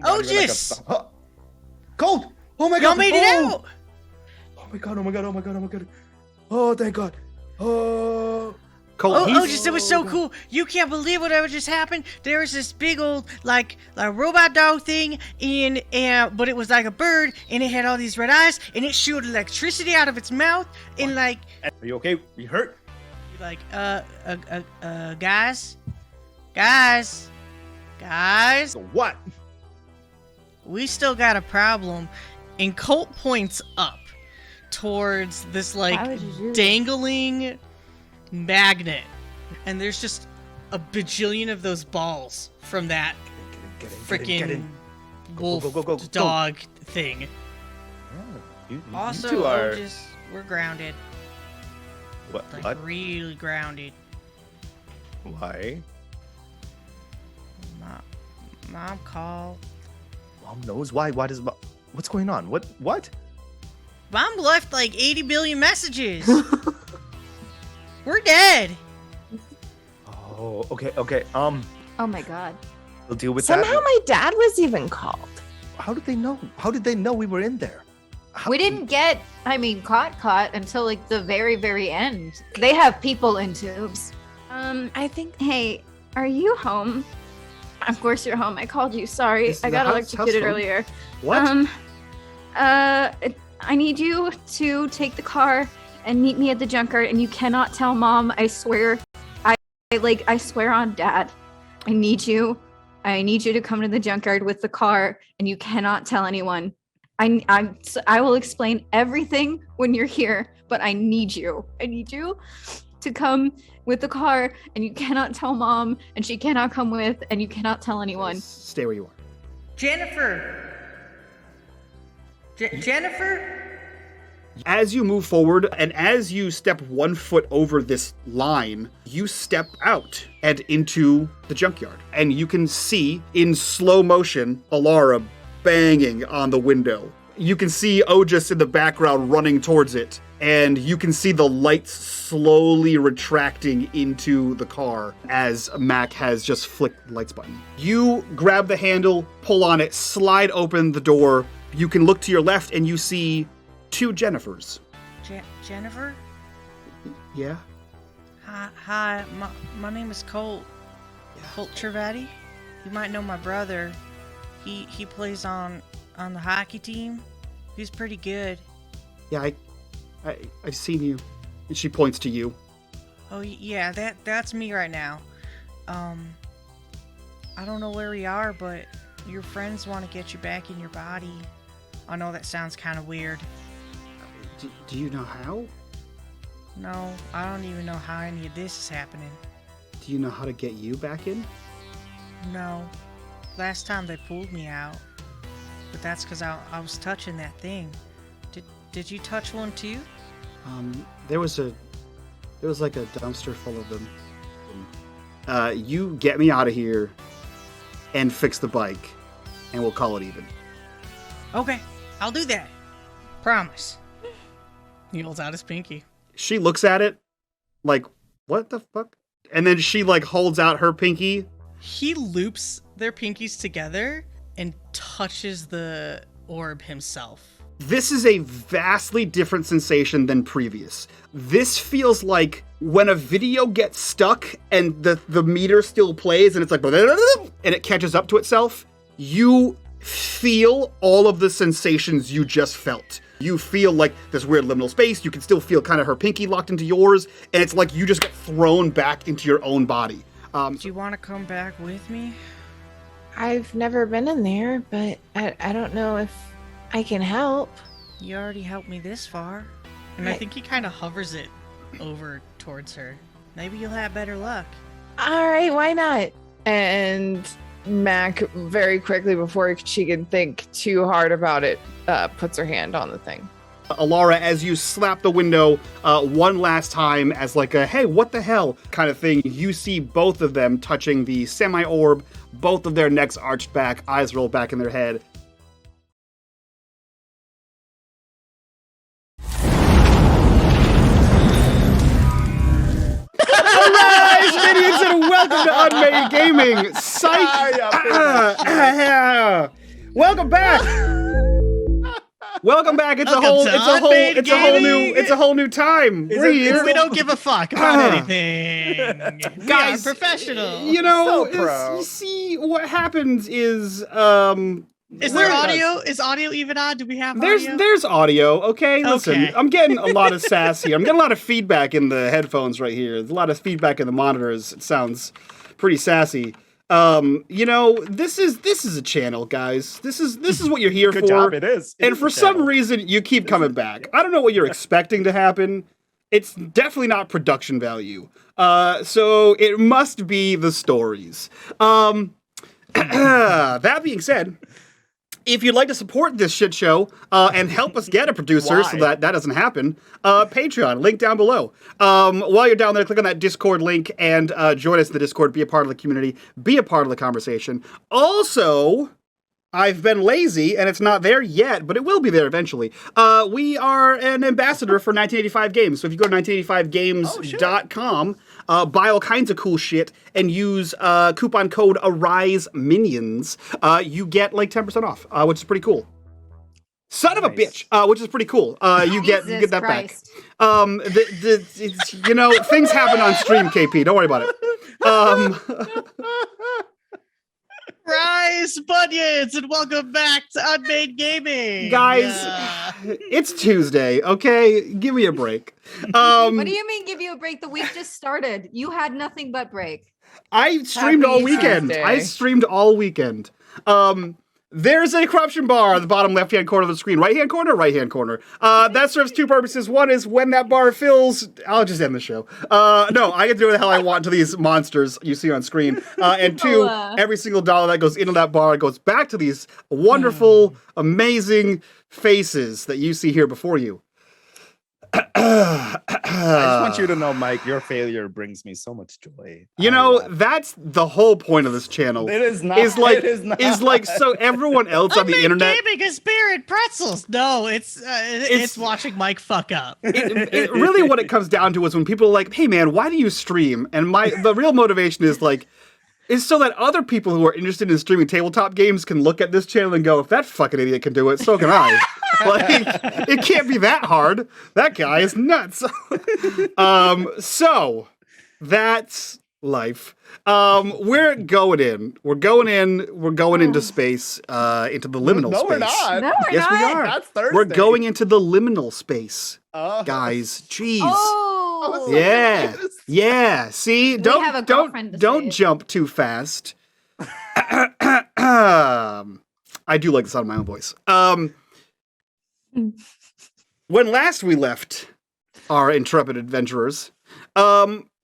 Otis! Colt! Oh my god! Y'all made it out! Oh my god, oh my god, oh my god, oh my god. Oh, thank god. Oh. Colt, Otis, it was so cool. You can't believe whatever just happened. There was this big old, like robot dog thing, but it was like a bird, and it had all these red eyes, and it shooed electricity out of its mouth, and like... Are you okay? Are you hurt? Like, guys. So what? We still got a problem. And Colt points up towards this, like, dangling magnet. And there's just a bajillion of those balls from that freaking wolf dog thing. You Also, two are... we're grounded. What? Like, What? really grounded. Why? Mom called. Mom knows why. Why does... What's going on? What? Mom left like 80 billion messages. We're dead. Oh, okay. Oh my god. We'll deal with Somehow that. my dad was even called. How did they know? How did they know we were in there? We didn't get, caught until like the very, very end. They have people in tubes. I think. Hey, are you home? Of course you're home. I called you. Sorry, This is I the got house electrocuted phone. earlier. What? I need you to take the car and meet me at the junkyard, and you cannot tell Mom. I swear. I swear on Dad. I need you. I need you to come to the junkyard with the car, and you cannot tell anyone. I will explain everything when you're here, but I need you. I need you to come with the car, and you cannot tell Mom, and she cannot come with, and you cannot tell anyone. Stay where you are. Jennifer. Jennifer? As you move forward, and as you step 1 foot over this line, you step out and into the junkyard. And you can see, in slow motion, Alara banging on the window. You can see Otis in the background running towards it. And you can see the lights slowly retracting into the car as Mac has just flicked the lights button. You grab the handle, pull on it, slide open the door. You can look to your left and you see 2 Jennifers. Jennifer? Yeah? Hi. My name is Colt. Colt Trivati. You might know my brother. He plays on the hockey team. He's pretty good. Yeah, I've seen you. And she points to you. Oh yeah, that's me right now. I don't know where we are, but your friends want to get you back in your body. I know that sounds kind of weird. Do you know how? No, I don't even know how any of this is happening. Do you know how to get you back in? No. Last time they pulled me out. But that's because I was touching that thing. Did you touch one too? There was like a dumpster full of them. You get me out of here and fix the bike, and we'll call it even. Okay, I'll do that. Promise. He holds out his pinky. She looks at it like, what the fuck? And then she like holds out her pinky. He loops their pinkies together and touches the orb himself. This is a vastly different sensation than previous. This feels like when a video gets stuck and the meter still plays and it's like, and it catches up to itself. You feel all of the sensations you just felt. You feel like this weird liminal space. You can still feel kind of her pinky locked into yours. And it's like you just get thrown back into your own body. Do you want to come back with me? I've never been in there, but I don't know if I can help. You already helped me this far. And I think he kind of hovers it over towards her. Maybe you'll have better luck. All right, why not? And Mac, very quickly before she can think too hard about it, puts her hand on the thing. Alara, as you slap the window one last time as like a, hey, what the hell kind of thing, you see both of them touching the semi-orb, both of their necks arched back, eyes rolled back in their head. Alright, Canadians, and welcome to unMadeGaming. Psych! Welcome back. Welcome back. It's a whole new time. We're here. We don't give a fuck about anything. Guys, we are professional. You know, So pro. you see what happens is Is there audio? Is audio even on? Do we have audio? There's audio. Okay, listen. Okay. I'm getting a lot of sass here. I'm getting a lot of feedback in the headphones right here. There's a lot of feedback in the monitors. It sounds pretty sassy. You know, this is a channel, guys. This is what you're here for. Good job, it is. And for some reason, you keep coming back. I don't know what you're expecting to happen. It's definitely not production value. So it must be the stories. That being said, if you'd like to support this shit show and help us get a producer so that doesn't happen, Patreon, link down below. While you're down there, click on that Discord link and join us in the Discord, be a part of the community, be a part of the conversation. Also, I've been lazy, and it's not there yet, but it will be there eventually. We are an ambassador for 1985 Games, so if you go to 1985games.com, buy all kinds of cool shit, and use coupon code ARISEMinions, you get like 10% off, which is pretty cool. Son of a bitch, which is pretty cool. You get that Christ. back. You know, things happen on stream, KP. Don't worry about it. Rise, Bunions, and welcome back to unMadeGaming. Guys, it's Tuesday, okay? Give me a break. What do you mean give you a break? The week just started. You had nothing but break. I streamed all weekend. Tuesday. I streamed all weekend. There's a corruption bar at the bottom left-hand corner of the screen. Right-hand corner? Right-hand corner. That serves two purposes. One is when that bar fills, I'll just end the show. No, I can do what the hell I want to these monsters you see on screen. And two, every single dollar that goes into that bar goes back to these wonderful, amazing faces that you see here before you. I just want you to know, Mike, your failure brings me so much joy. You know, that's the whole point of this channel. It is not. Is like, it is not. is like, so everyone else on the internet. Gaming is beer and pretzels. No, it's watching Mike fuck up. It really what it comes down to is when people are like, hey man, why do you stream? And the real motivation is like, is so that other people who are interested in streaming tabletop games can look at this channel and go, if that fucking idiot can do it, so can I. Like, it can't be that hard. That guy is nuts. So that's life. We're going in. We're going into space, into the liminal space. No, we're not. No, we're Yes, not. we are. That's Thursday. We're going into the liminal space, Oh. guys. Jeez. Oh. Yeah. Yeah. See, have a don't girlfriend to don't save. jump too fast. I do like the sound of my own voice. When last we left our intrepid adventurers, Alara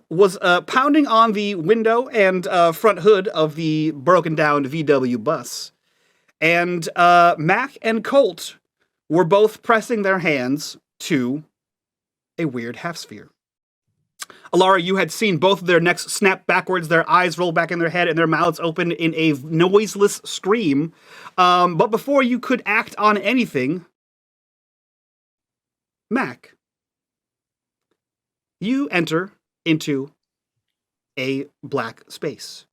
was pounding on the window and front hood of the broken down VW bus, and Mac and Colt were both pressing their hands to a weird half sphere. Alara, you had seen both of their necks snap backwards, their eyes roll back in their head, and their mouths open in a noiseless scream. But before you could act on anything, Mac, you enter into a black space.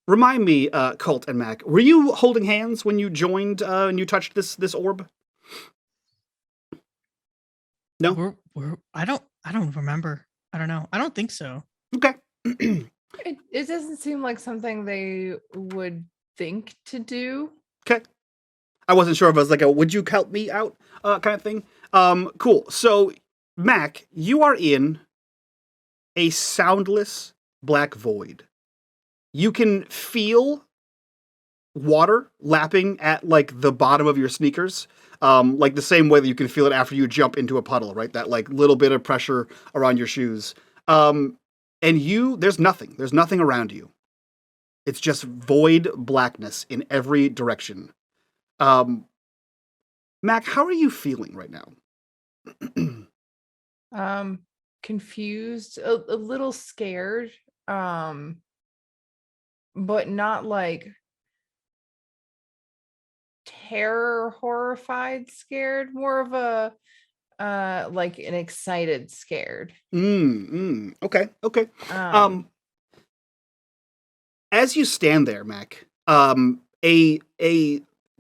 Remind me, Colt and Mac, were you holding hands when you joined and you touched this orb? No? I don't remember. I don't know. I don't think so. Okay. It doesn't seem like something they would think to do. Okay. I wasn't sure if it was like a would you help me out kind of thing. Cool. So, Mac, you are in a soundless black void. You can feel water lapping at like the bottom of your sneakers. Like the same way that you can feel it after you jump into a puddle, right? That like little bit of pressure around your shoes. And there's nothing around you. It's just void blackness in every direction. Mac, how are you feeling right now? Confused, a little scared, but not like terror horrified scared, more of a like an excited scared. Okay. As you stand there, Mac, a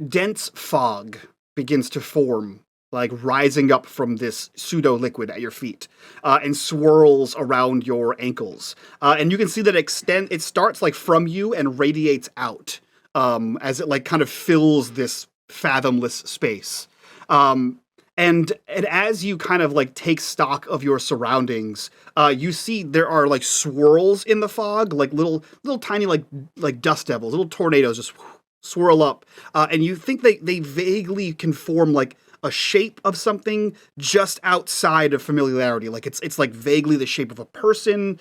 dense fog begins to form, like rising up from this pseudo liquid at your feet, and swirls around your ankles. And you can see that it starts like from you and radiates out, as it like kind of fills this fathomless space. And as you kind of like take stock of your surroundings, you see there are like swirls in the fog, like little tiny like dust devils, little tornadoes just swirl up, and you think they vaguely can form like a shape of something just outside of familiarity. Like it's like vaguely the shape of a person,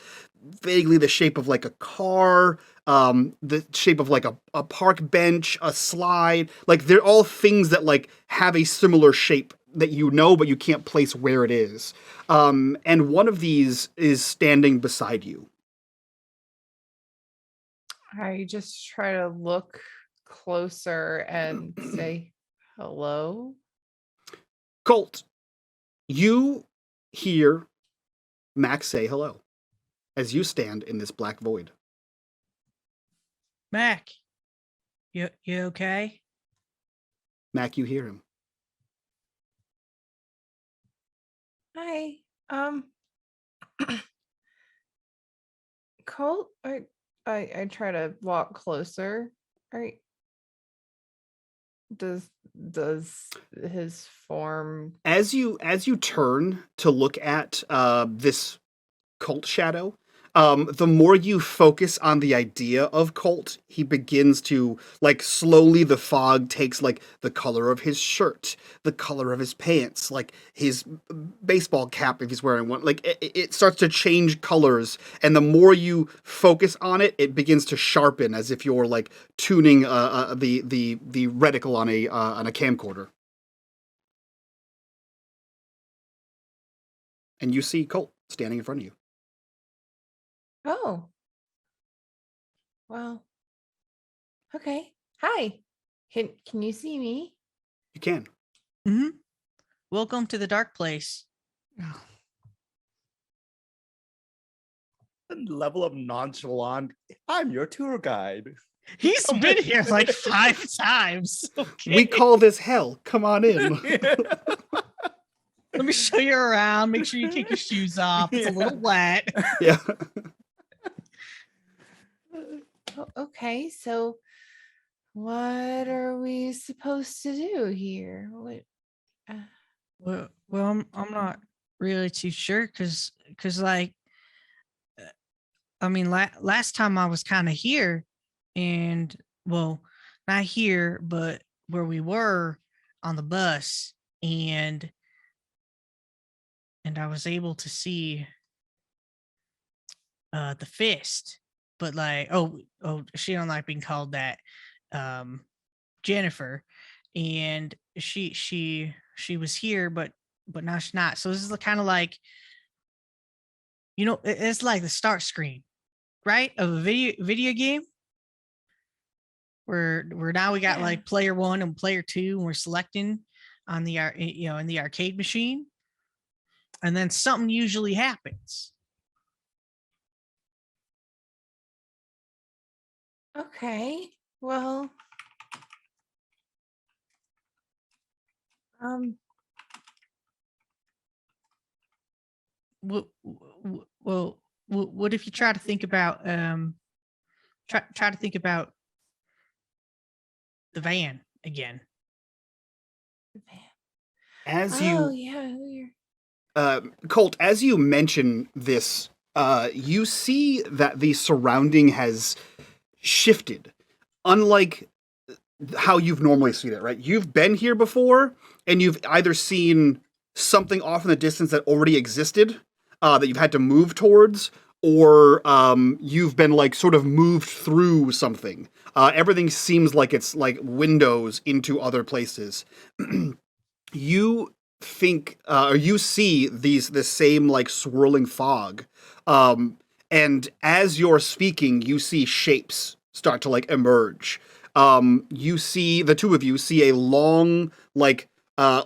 vaguely the shape of like a car, the shape of like a park bench, a slide. Like they're all things that like have a similar shape that you know, but you can't place where it is. And one of these is standing beside you. I just try to look closer and say hello. Colt, you hear Max say hello as you stand in this black void. Mac, you okay? Mac, you hear him. Hi. Colt, I try to walk closer. Right. Does his form As you turn to look at this Colt shadow, the more you focus on the idea of Colt, he begins to, like, slowly the fog takes, like, the color of his shirt, the color of his pants, like, his baseball cap if he's wearing one. Like, it starts to change colors, and the more you focus on it, it begins to sharpen as if you're, like, tuning the reticle on a camcorder. And you see Colt standing in front of you. Oh. Well. Okay. Hi. Can you see me? You can. Mm-hmm. Welcome to the dark place. Level of nonchalant. I'm your tour guide. He's been here like 5 times. Okay. We call this hell. Come on in. Let me show you around. Make sure you take your shoes off. It's a little wet. Yeah. Oh, okay. So what are we supposed to do here? What Well, I'm not really too sure because like, I mean, last time I was kind of here, and well, not here, but where we were on the bus, and I was able to see the fist, but like, oh, she don't like being called that, Jennifer, and she was here, but now she's not. So this is kind of like, you know, it's like the start screen, right, of a video game, where now we got like player 1 and player 2, and we're selecting on the in the arcade machine, and then something usually happens. Okay. Well, What if you try to think about try to think about the van again? As oh you, yeah. Colt, as you mention this, you see that the surrounding has shifted, unlike how you've normally seen it, right? You've been here before, and you've either seen something off in the distance that already existed, that you've had to move towards, or you've been like sort of moved through something. Everything seems like it's like windows into other places. You think, or you see the same like swirling fog, and as you're speaking, you see shapes start to like emerge. You see, the two of you see a long, like,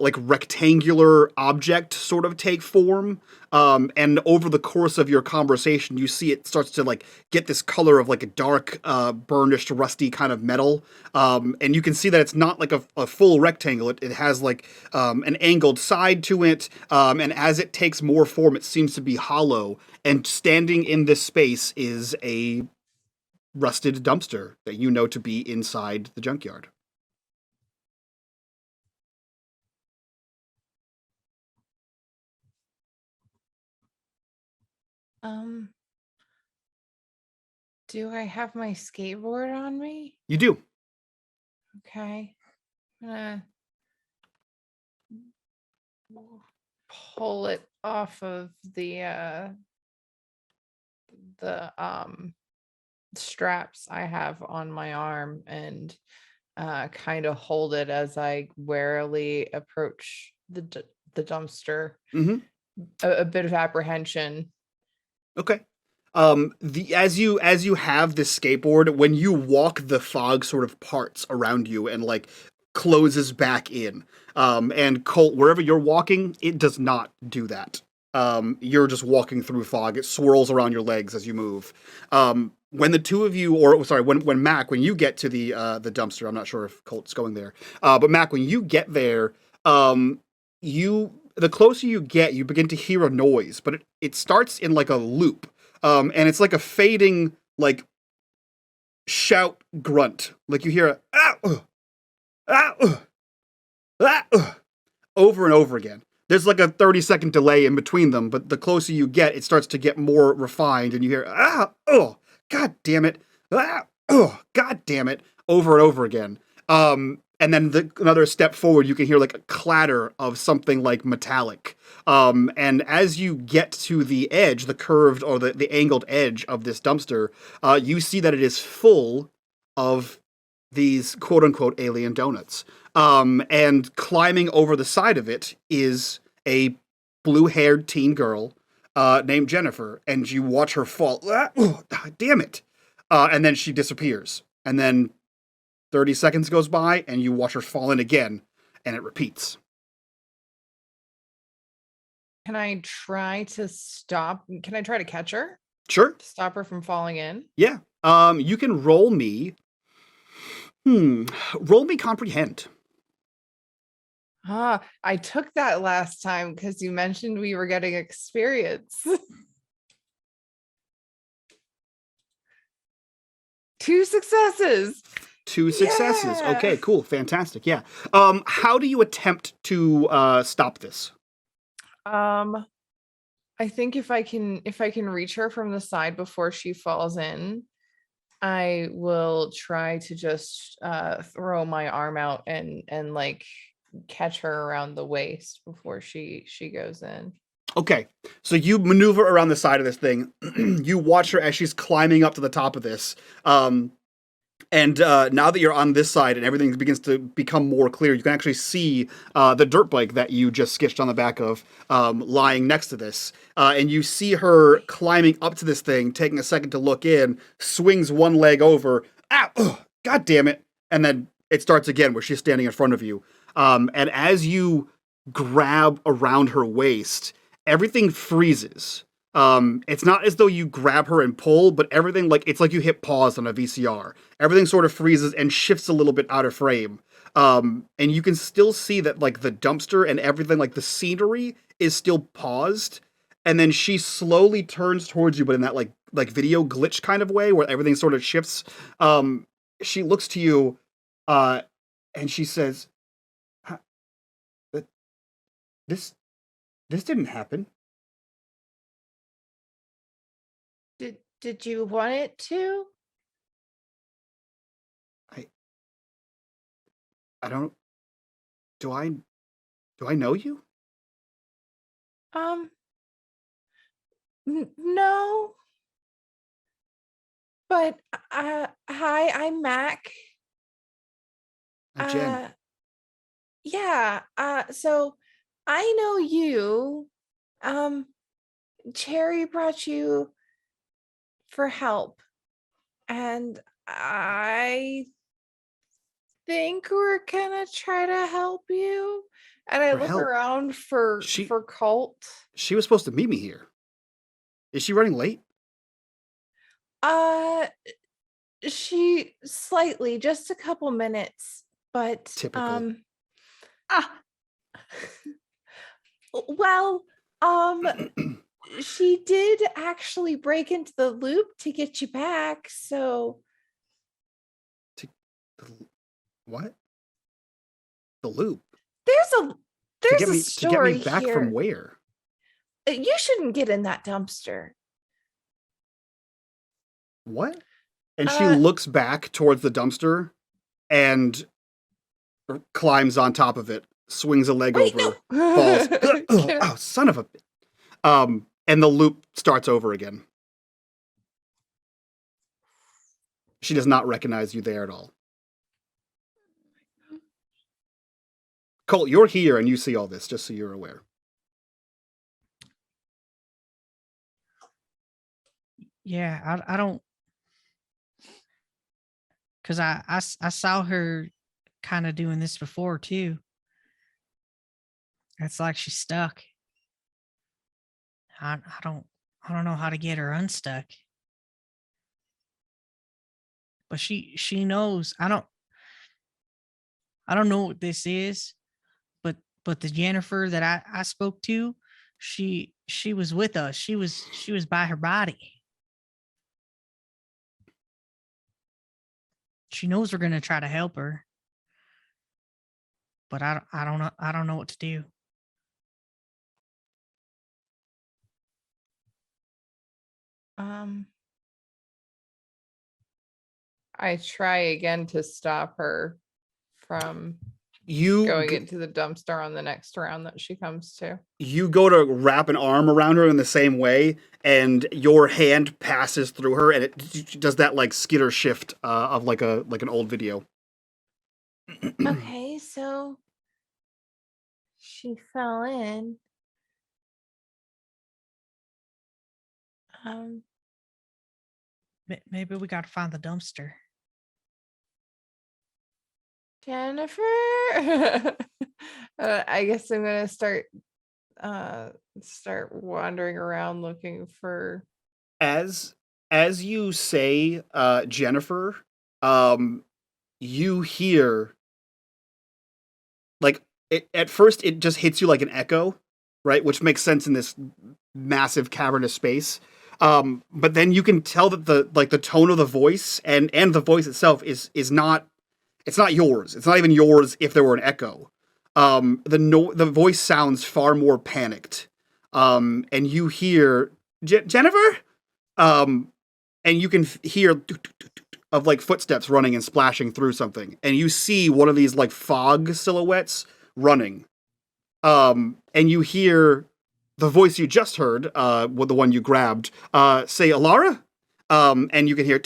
like rectangular object sort of take form. And over the course of your conversation, you see it starts to like get this color of like a dark, burnished, rusty kind of metal. And you can see that it's not like a full rectangle. It has like an angled side to it. And as it takes more form, it seems to be hollow. And standing in this space is a rusted dumpster that you know to be inside the junkyard. Do I have my skateboard on me? You do. Okay. I'm gonna pull it off of the straps I have on my arm and kind of hold it as I warily approach the dumpster. Mm-hmm. A bit of apprehension. Okay. As you have this skateboard, when you walk, the fog sort of parts around you and like closes back in. And Colt, wherever you're walking, it does not do that. You're just walking through fog. It swirls around your legs as you move. When the two of you, or sorry, when Mac, when you get to the dumpster, I'm not sure if Colt's going there, but Mac, when you get there, the closer you get, you begin to hear a noise, but it starts in like a loop. And it's like a fading, like, shout grunt. Like you hear over and over again. There's like a 30-second delay in between them, but the closer you get, it starts to get more refined, and you hear, god damn it, god damn it, over and over again. And then another step forward, you can hear like a clatter of something like metallic. And as you get to the edge, the curved or the angled edge of this dumpster, you see that it is full of these quote unquote alien donuts. And climbing over the side of it is a blue-haired teen girl named Jennifer. And you watch her fall. Damn it. And then she disappears. And then 30 seconds goes by, and you watch her fall in again, and it repeats. Can I try to stop? Can I try to catch her? Sure. To stop her from falling in? Yeah. You can roll me. Roll me comprehend. I took that last time because you mentioned we were getting experience. 2 successes. 2 successes. Yeah. Okay, cool. Fantastic. Yeah. How do you attempt to stop this? I think if I can reach her from the side before she falls in, I will try to just throw my arm out and like catch her around the waist before she goes in. Okay, so you maneuver around the side of this thing. You watch her as she's climbing up to the top of this. And now that you're on this side and everything begins to become more clear, you can actually see the dirt bike that you just sketched on the back of lying next to this. And you see her climbing up to this thing, taking a second to look in, swings one leg over, god damn it, and then it starts again where she's standing in front of you. And as you grab around her waist, everything freezes. It's not as though you grab her and pull, but everything, like, it's like you hit pause on a VCR. Everything sort of freezes and shifts a little bit out of frame. And you can still see that, like, the dumpster and everything, like, the scenery is still paused. And then she slowly turns towards you, but in that, like video glitch kind of way where everything sort of shifts. She looks to you, and she says, this didn't happen. Did you want it to? I don't. Do I know you? No. But hi, I'm Mac. Jen. Yeah. So I know you. Cherry brought you for help, and I think we're gonna try to help you. And I For look help? around for Colt. She was supposed to meet me here. Is she running late? She slightly, just a couple minutes, but Typical. well, she did actually break into the loop to get you back, so What? The loop? there's To a story get me back here. from where? You shouldn't get in that dumpster. What? And she looks back towards the dumpster and climbs on top of it, swings a leg over, falls. Oh, son of a... and the loop starts over again. She does not recognize you there at all. Colt, you're here and you see all this, just so you're aware. Yeah, I don't, because I saw her kind of doing this before too. It's like she's stuck. I don't know how to get her unstuck. But she knows. I don't know what this is, but the Jennifer that I spoke to, she was with us. She was by her body. She knows we're gonna try to help her, but I don't know what to do. I try again to stop her from going into the dumpster on the next round that she comes to. You go to wrap an arm around her in the same way, and your hand passes through her, and it does that like skitter shift of like an old video. Okay, so she fell in. Maybe we got to find the dumpster. Jennifer, I guess I'm gonna start wandering around looking for. As you say, Jennifer, you hear like at first it just hits you like an echo, right? Which makes sense in this massive cavernous space. But then you can tell that the tone of the voice and the voice itself is not. It's not yours. It's not even yours if there were an echo. The voice sounds far more panicked. And you hear, Jennifer? And you can hear of like footsteps running and splashing through something. And you see one of these like fog silhouettes running. And you hear the voice you just heard, with the one you grabbed, say, Alara? And you can hear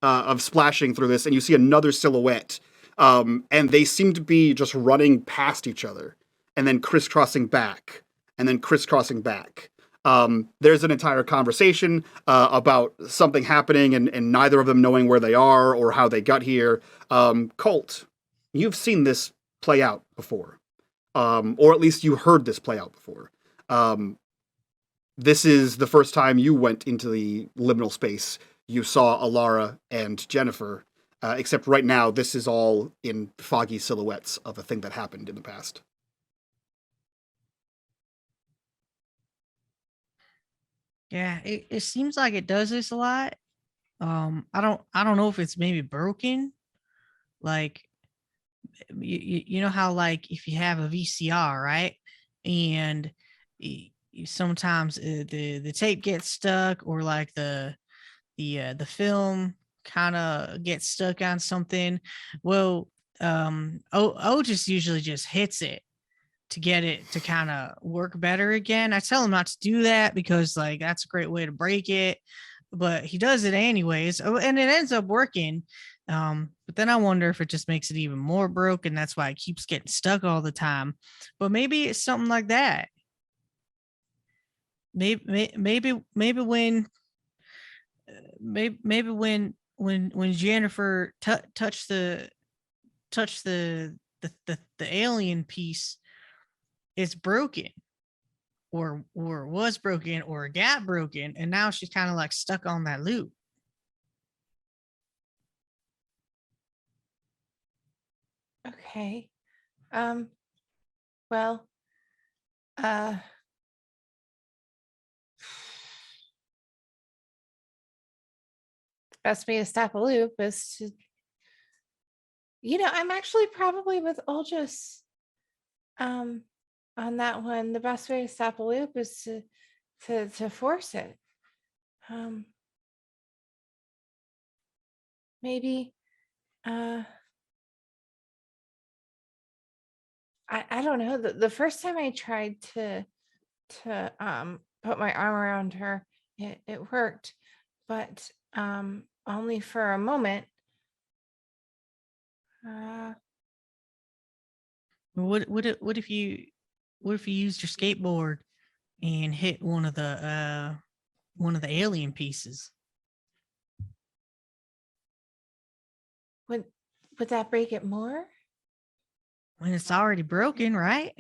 of splashing through this, and you see another silhouette, and they seem to be just running past each other, and then crisscrossing back, and then crisscrossing back. There's an entire conversation about something happening, and neither of them knowing where they are or how they got here. Colt, you've seen this play out before, or at least you heard this play out before. This is the first time you went into the liminal space. You saw Alara and Jennifer, except right now, this is all in foggy silhouettes of a thing that happened in the past. Yeah, it seems like it does this a lot. I don't know if it's maybe broken. Like, you know how like if you have a VCR, right, and sometimes the tape gets stuck, or like the film kind of gets stuck on something. Well, O just usually just hits it to get it to kind of work better again. I tell him not to do that because like that's a great way to break it, but he does it anyways, and it ends up working. But then I wonder if it just makes it even more broken. That's why it keeps getting stuck all the time. But maybe it's something like that. Maybe when Jennifer touched the touch the alien piece, it's broken, or was broken, or got broken, and now she's kind of like stuck on that loop. Okay. Well, uh, best way to stop a loop is to, I'm actually probably with Olgis on that one. The best way to stop a loop is to force it. Maybe I don't know. The first time I tried to put my arm around her, it worked, but only for a moment. What if you used your skateboard and hit one of the alien pieces? Would that break it more? When it's already broken, right?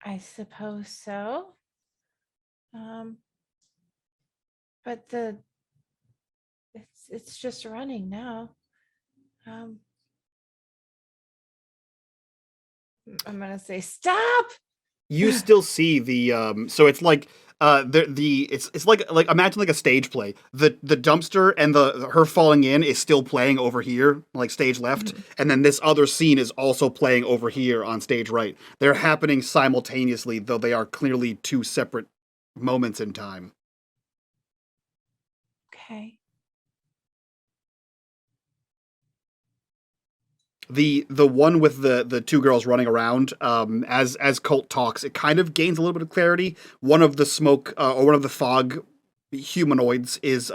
I suppose so. But it's just running now. I'm gonna say stop. You still see the so it's like it's like imagine like a stage play. The dumpster and her falling in is still playing over here, like stage left, and then this other scene is also playing over here on stage right. They're happening simultaneously, though they are clearly two separate moments in time. Okay. The one with the two girls running around, as Colt talks, it kind of gains a little bit of clarity. One of the smoke or one of the fog humanoids is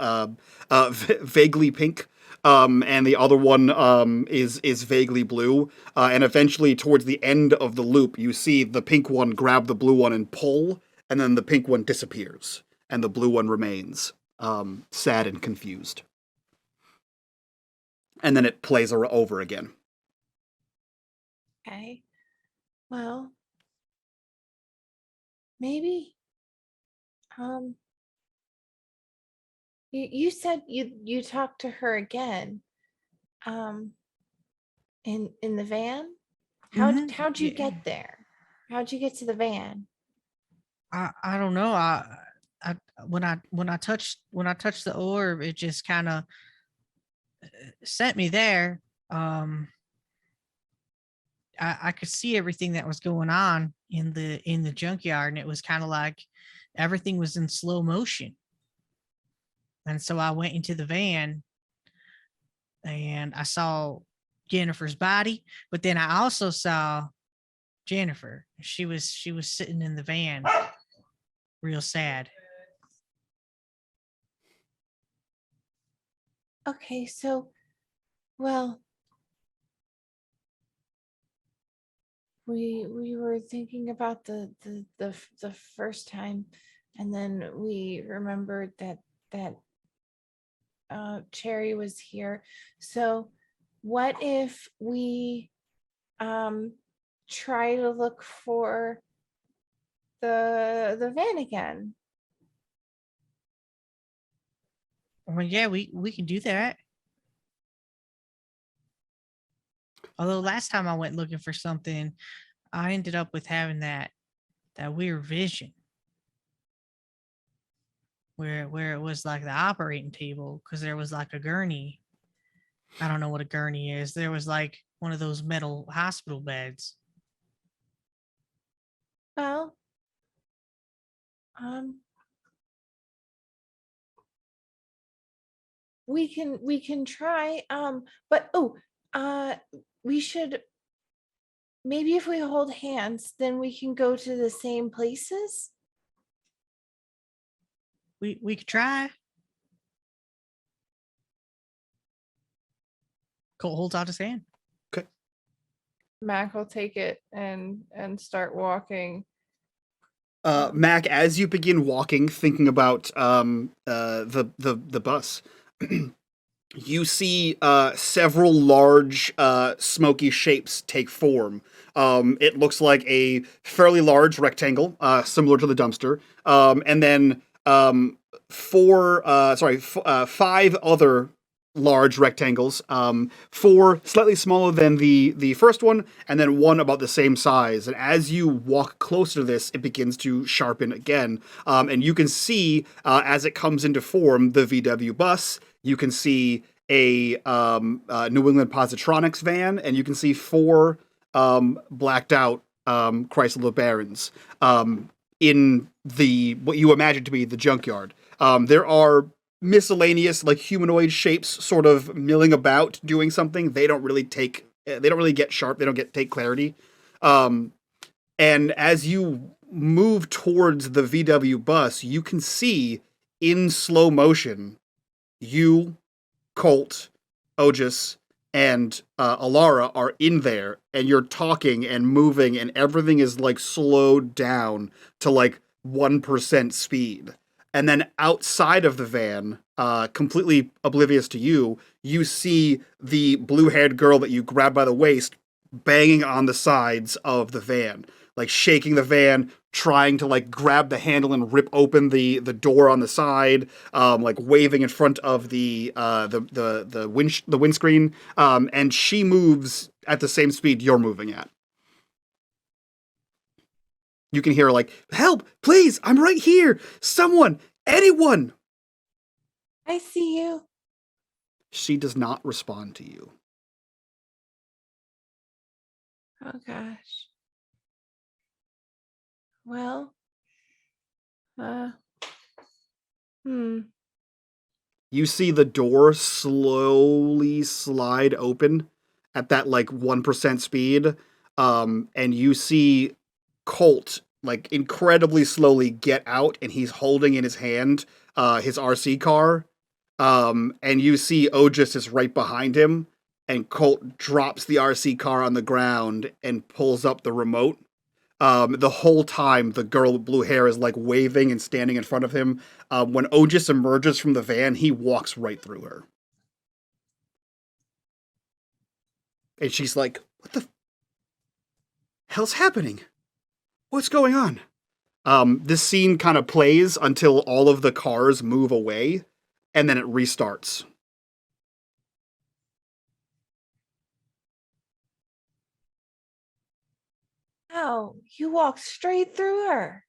vaguely pink, and the other one is vaguely blue. And eventually, towards the end of the loop, you see the pink one grab the blue one and pull, and then the pink one disappears, and the blue one remains sad and confused. And then it plays over again. Okay. Well, maybe. You said you talked to her again. In the van. How'd you get there? How'd you get to the van? I don't know. I when I touched the orb, it just kind of sent me there. I could see everything that was going on in the junkyard, and it was kind of like everything was in slow motion. And so I went into the van and I saw Jennifer's body, but then I also saw Jennifer. She was sitting in the van, real sad. Okay, so, well, we were thinking about the first time, and then we remembered that Cherry was here. So what if we try to look for the van again? Well, yeah, we can do that. Although last time I went looking for something, I ended up with having that weird vision where it was like the operating table, because there was like a gurney. I don't know what a gurney is. There was like one of those metal hospital beds. Well, we can try, but we should, maybe if we hold hands, then we can go to the same places. We could try. Colt holds out his hand. Okay. Mac will take it and start walking. Mac, as you begin walking, thinking about the bus, you see several large smoky shapes take form. It looks like a fairly large rectangle, similar to the dumpster, and then five other large rectangles, four slightly smaller than the first one, and then one about the same size. And as you walk closer to this, it begins to sharpen again, and you can see as it comes into form the VW bus. You can see a New England Positronics van, and you can see four blacked out Chrysler Barons in the what you imagine to be the junkyard. There are miscellaneous, like humanoid shapes, sort of milling about, doing something. They don't really get sharp. They don't take clarity. And as you move towards the VW bus, you can see in slow motion you, Colt, Ogus, and Alara are in there, and you're talking and moving, and everything is like slowed down to like 1% speed. And then outside of the van, completely oblivious to you, you see the blue-haired girl that you grabbed by the waist banging on the sides of the van, like shaking the van, trying to like grab the handle and rip open the door on the side, like waving in front of the windscreen, and she moves at the same speed you're moving at. You can hear her like, "Help, please, I'm right here. Someone, anyone." I see you. She does not respond to you. Oh gosh. Well, You see the door slowly slide open at that like 1% speed, and you see Colt like incredibly slowly get out, and he's holding in his hand his RC car, and you see Ogus is right behind him, and Colt drops the RC car on the ground and pulls up the remote. The whole time, the girl with blue hair is like waving and standing in front of him. When Ogus emerges from the van, he walks right through her. And she's like, "What the hell's happening? What's going on?" This scene kind of plays until all of the cars move away, and then it restarts. oh, you walked straight through her.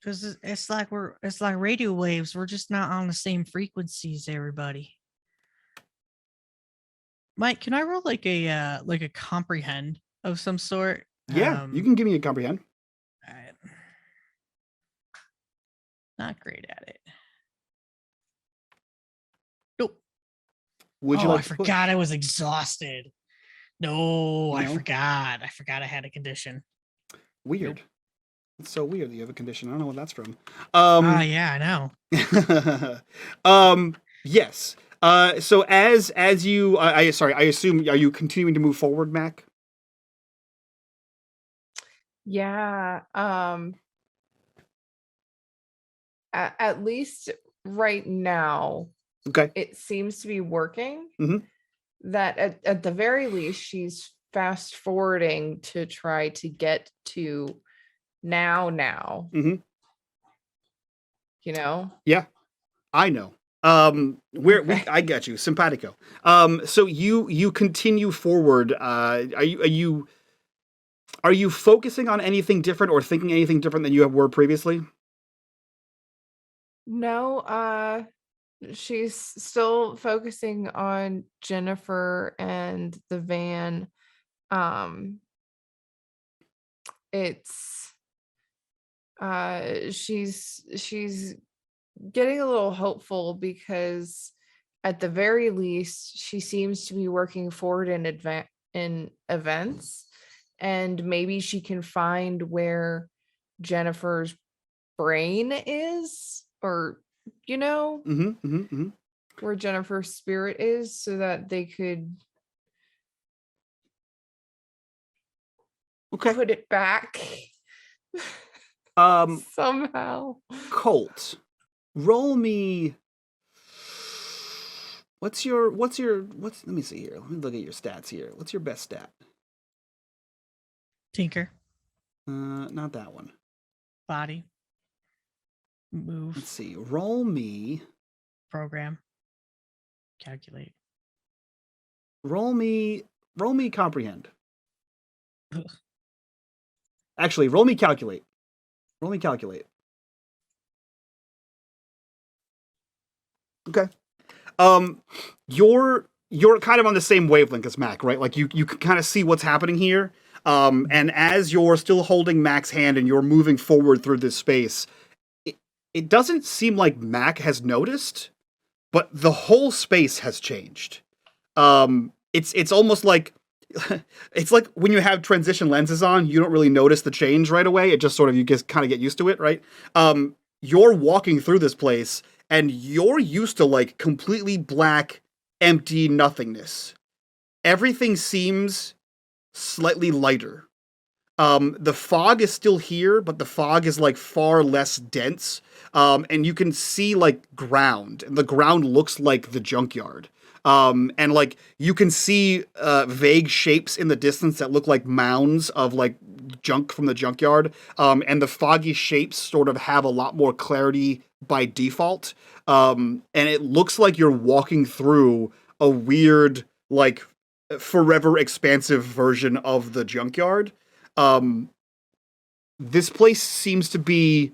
Because it's like radio waves. We're just not on the same frequencies, everybody. Mike, can I roll like a comprehend of some sort? Yeah, you can give me a comprehend. All right. Not great at it. Nope. Would you like I to forgot push? I was exhausted. No, I No? forgot. I forgot I had a condition. Weird. Nope. It's so weird that you have a condition. I don't know what that's from. Yeah, I know. Yes. So as you, I assume, are you continuing to move forward, Mac? Yeah. At least right now, Okay. it seems to be working. Mhm. That at the very least, she's fast forwarding to try to get to now. Mm-hmm. You know? Yeah, I know. I get you, simpatico. So you continue forward. Are you focusing on anything different or thinking anything different than you were previously? No, she's still focusing on Jennifer and the van. It's she's getting a little hopeful because at the very least she seems to be working forward in events, and maybe she can find where Jennifer's brain is, or where Jennifer's spirit is, so that they could put it back somehow. Colt, roll me Let me see here. Let me look at your stats here. What's your best stat? Tinker. Not that one. Body. Move. Let's see. Roll me Program. Calculate. Roll me comprehend. Ugh. Actually, roll me calculate. Roll me calculate. Okay. You're kind of on the same wavelength as Mac, right? Like you can kind of see what's happening here. And as you're still holding Mac's hand and you're moving forward through this space, it doesn't seem like Mac has noticed, but the whole space has changed. It's almost like it's like when you have transition lenses on, you don't really notice the change right away. It just sort of, you just kind of get used to it, right? You're walking through this place and you're used to like completely black, empty nothingness. Everything seems slightly lighter. The fog is still here, but the fog is like far less dense. And you can see like ground, and the ground looks like the junkyard. And like you can see vague shapes in the distance that look like mounds of like junk from the junkyard. And the foggy shapes sort of have a lot more clarity by default. And it looks like you're walking through a weird, like forever expansive version of the junkyard. This place seems to be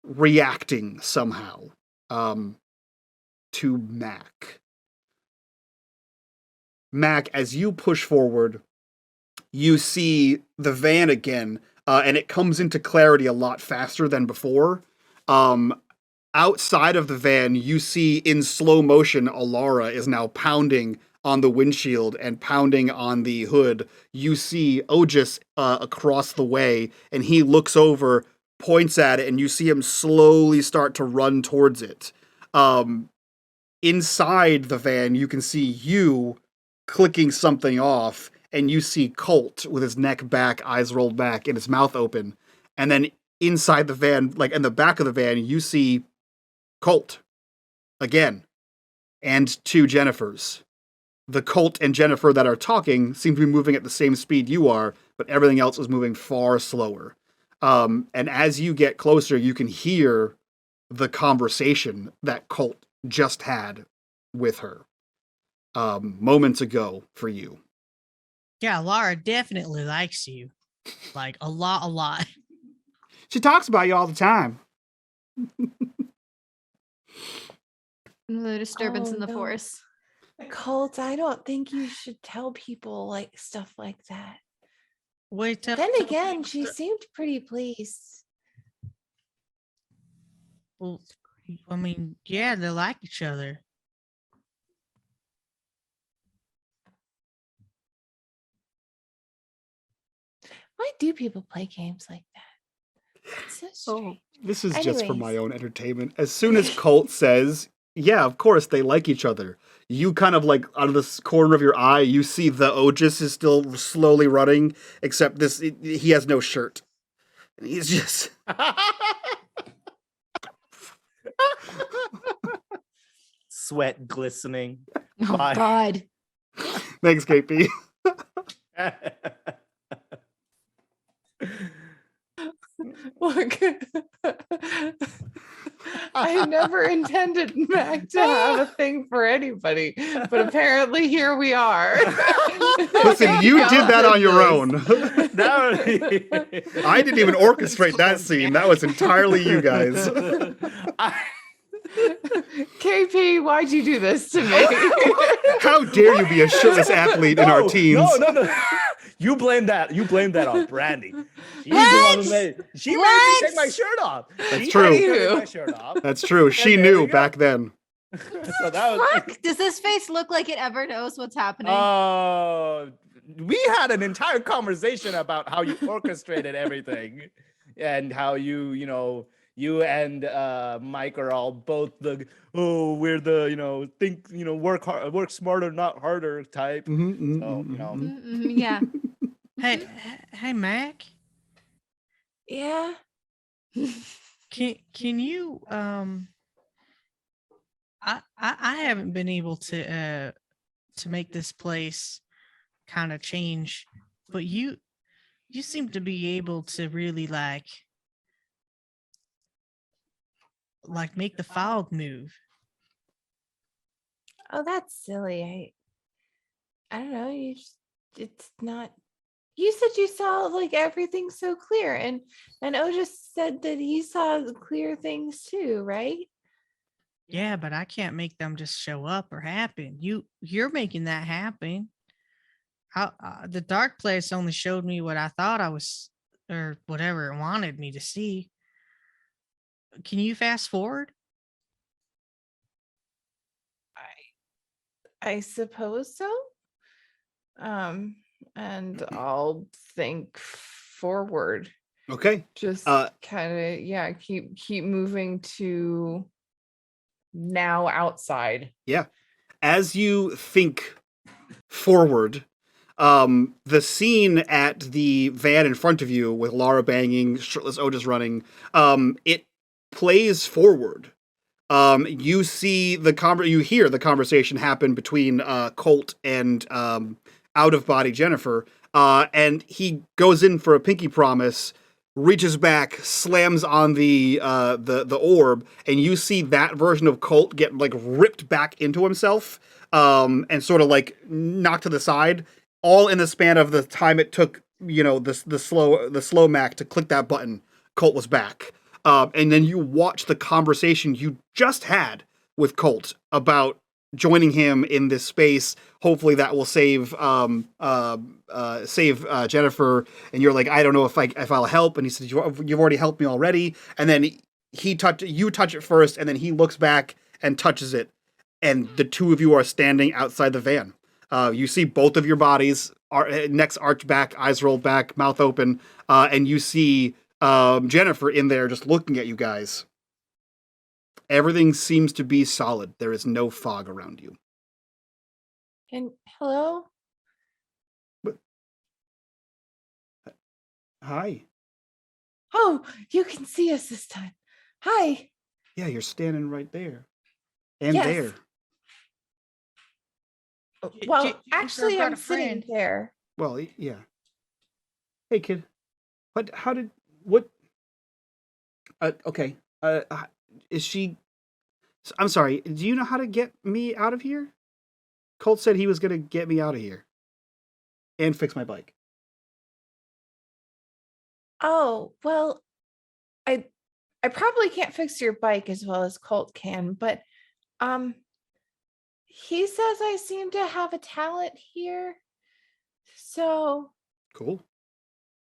reacting somehow to Mac. Mac, as you push forward, you see the van again, and it comes into clarity a lot faster than before. Outside of the van, you see in slow motion, Alara is now pounding on the windshield and pounding on the hood. You see Otis across the way, and he looks over, points at it, and you see him slowly start to run towards it. Inside the van, you can see you clicking something off, and you see Colt with his neck back, eyes rolled back, and his mouth open. And then inside the van, like in the back of the van, you see Colt again, and two Jennifers. The Colt and Jennifer that are talking seem to be moving at the same speed you are, but everything else is moving far slower. And as you get closer, you can hear the conversation that Colt just had with her moments ago for you. Yeah, Laura definitely likes you. Like, a lot. She talks about you all the time. The disturbance Oh, in the no. forest. Colt, I don't think you should tell people like stuff like that. Wait, Then again, she seemed pretty pleased. Well, I mean, yeah, they like each other. Why do people play games like that? It's so strange. This is just for my Anyways. own entertainment. As soon as Colt says, yeah, of course, they like each other, you kind of like, out of the corner of your eye, you see the Otis is still slowly running, except he has no shirt. And he's just... Sweat glistening. Oh Bye. God. Thanks, KP. Look, I never intended Mac to have a thing for anybody, but apparently here we are. Listen, you did that on your own. That I didn't even orchestrate that scene. That was entirely you guys. KP, why'd you do this to me? How dare you be a shirtless athlete in our teens? No. You blame that on Brandy. She's the one who made me take my shirt off. That's true. She made me take my shirt off. That's true. She And there knew we go. back then. So that was Fuck! Does this face look like it ever knows what's happening? we had an entire conversation about how you orchestrated everything and how you and Mike are all both we're the think work smarter not harder type. Yeah. Hey, Mac. Yeah. Can you I haven't been able to make this place kind of change, but you seem to be able to really like make the fog move. Oh, that's silly. I don't know. It's not. You said you saw like everything so clear, and Otis said that he saw the clear things too, right? Yeah, but I can't make them just show up or happen. You're making that happen. The dark place only showed me what I thought I was, or whatever it wanted me to see. Can you fast forward? I suppose so. And I'll think forward. Okay. Just kind of keep moving to now outside. Yeah. As you think forward, the scene at the van in front of you with Lara banging, shirtless Otis running, it plays forward. You see you hear the conversation happen between Colt and out of body Jennifer, and he goes in for a pinky promise, reaches back, slams on the orb, and you see that version of Colt get like ripped back into himself, and sort of like knocked to the side, all in the span of the time it took, the slow Mac to click that button. Colt was back. And then you watch the conversation you just had with Colt about joining him in this space. Hopefully that will save Jennifer. And you're like, I don't know if I'll help. And he said, you've already helped me already. And then you touch it first, and then he looks back and touches it. And the two of you are standing outside the van. You see both of your bodies, necks arched back, eyes rolled back, mouth open, and you see Jennifer in there just looking at you guys. Everything seems to be solid. There is no fog around you. And hello? Hi. Oh, you can see us this time. Hi. Yeah, you're standing right there. And Yes. there. Well, actually, I'm sitting there. Well, yeah. Hey, kid. Okay. Is she... I'm sorry, do you know how to get me out of here? Colt said he was going to get me out of here. And fix my bike. Oh, well, I probably can't fix your bike as well as Colt can, but he says I seem to have a talent here. So Cool.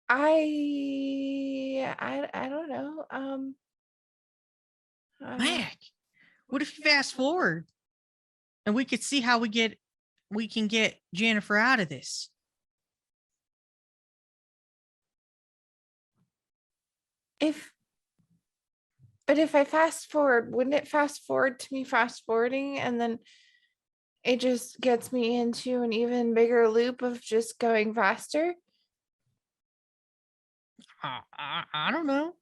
I don't know. Mac, what if you fast forward and we could see how we can get Jennifer out of this? But if I fast forward, wouldn't it fast forward to me fast forwarding, and then it just gets me into an even bigger loop of just going faster? I don't know.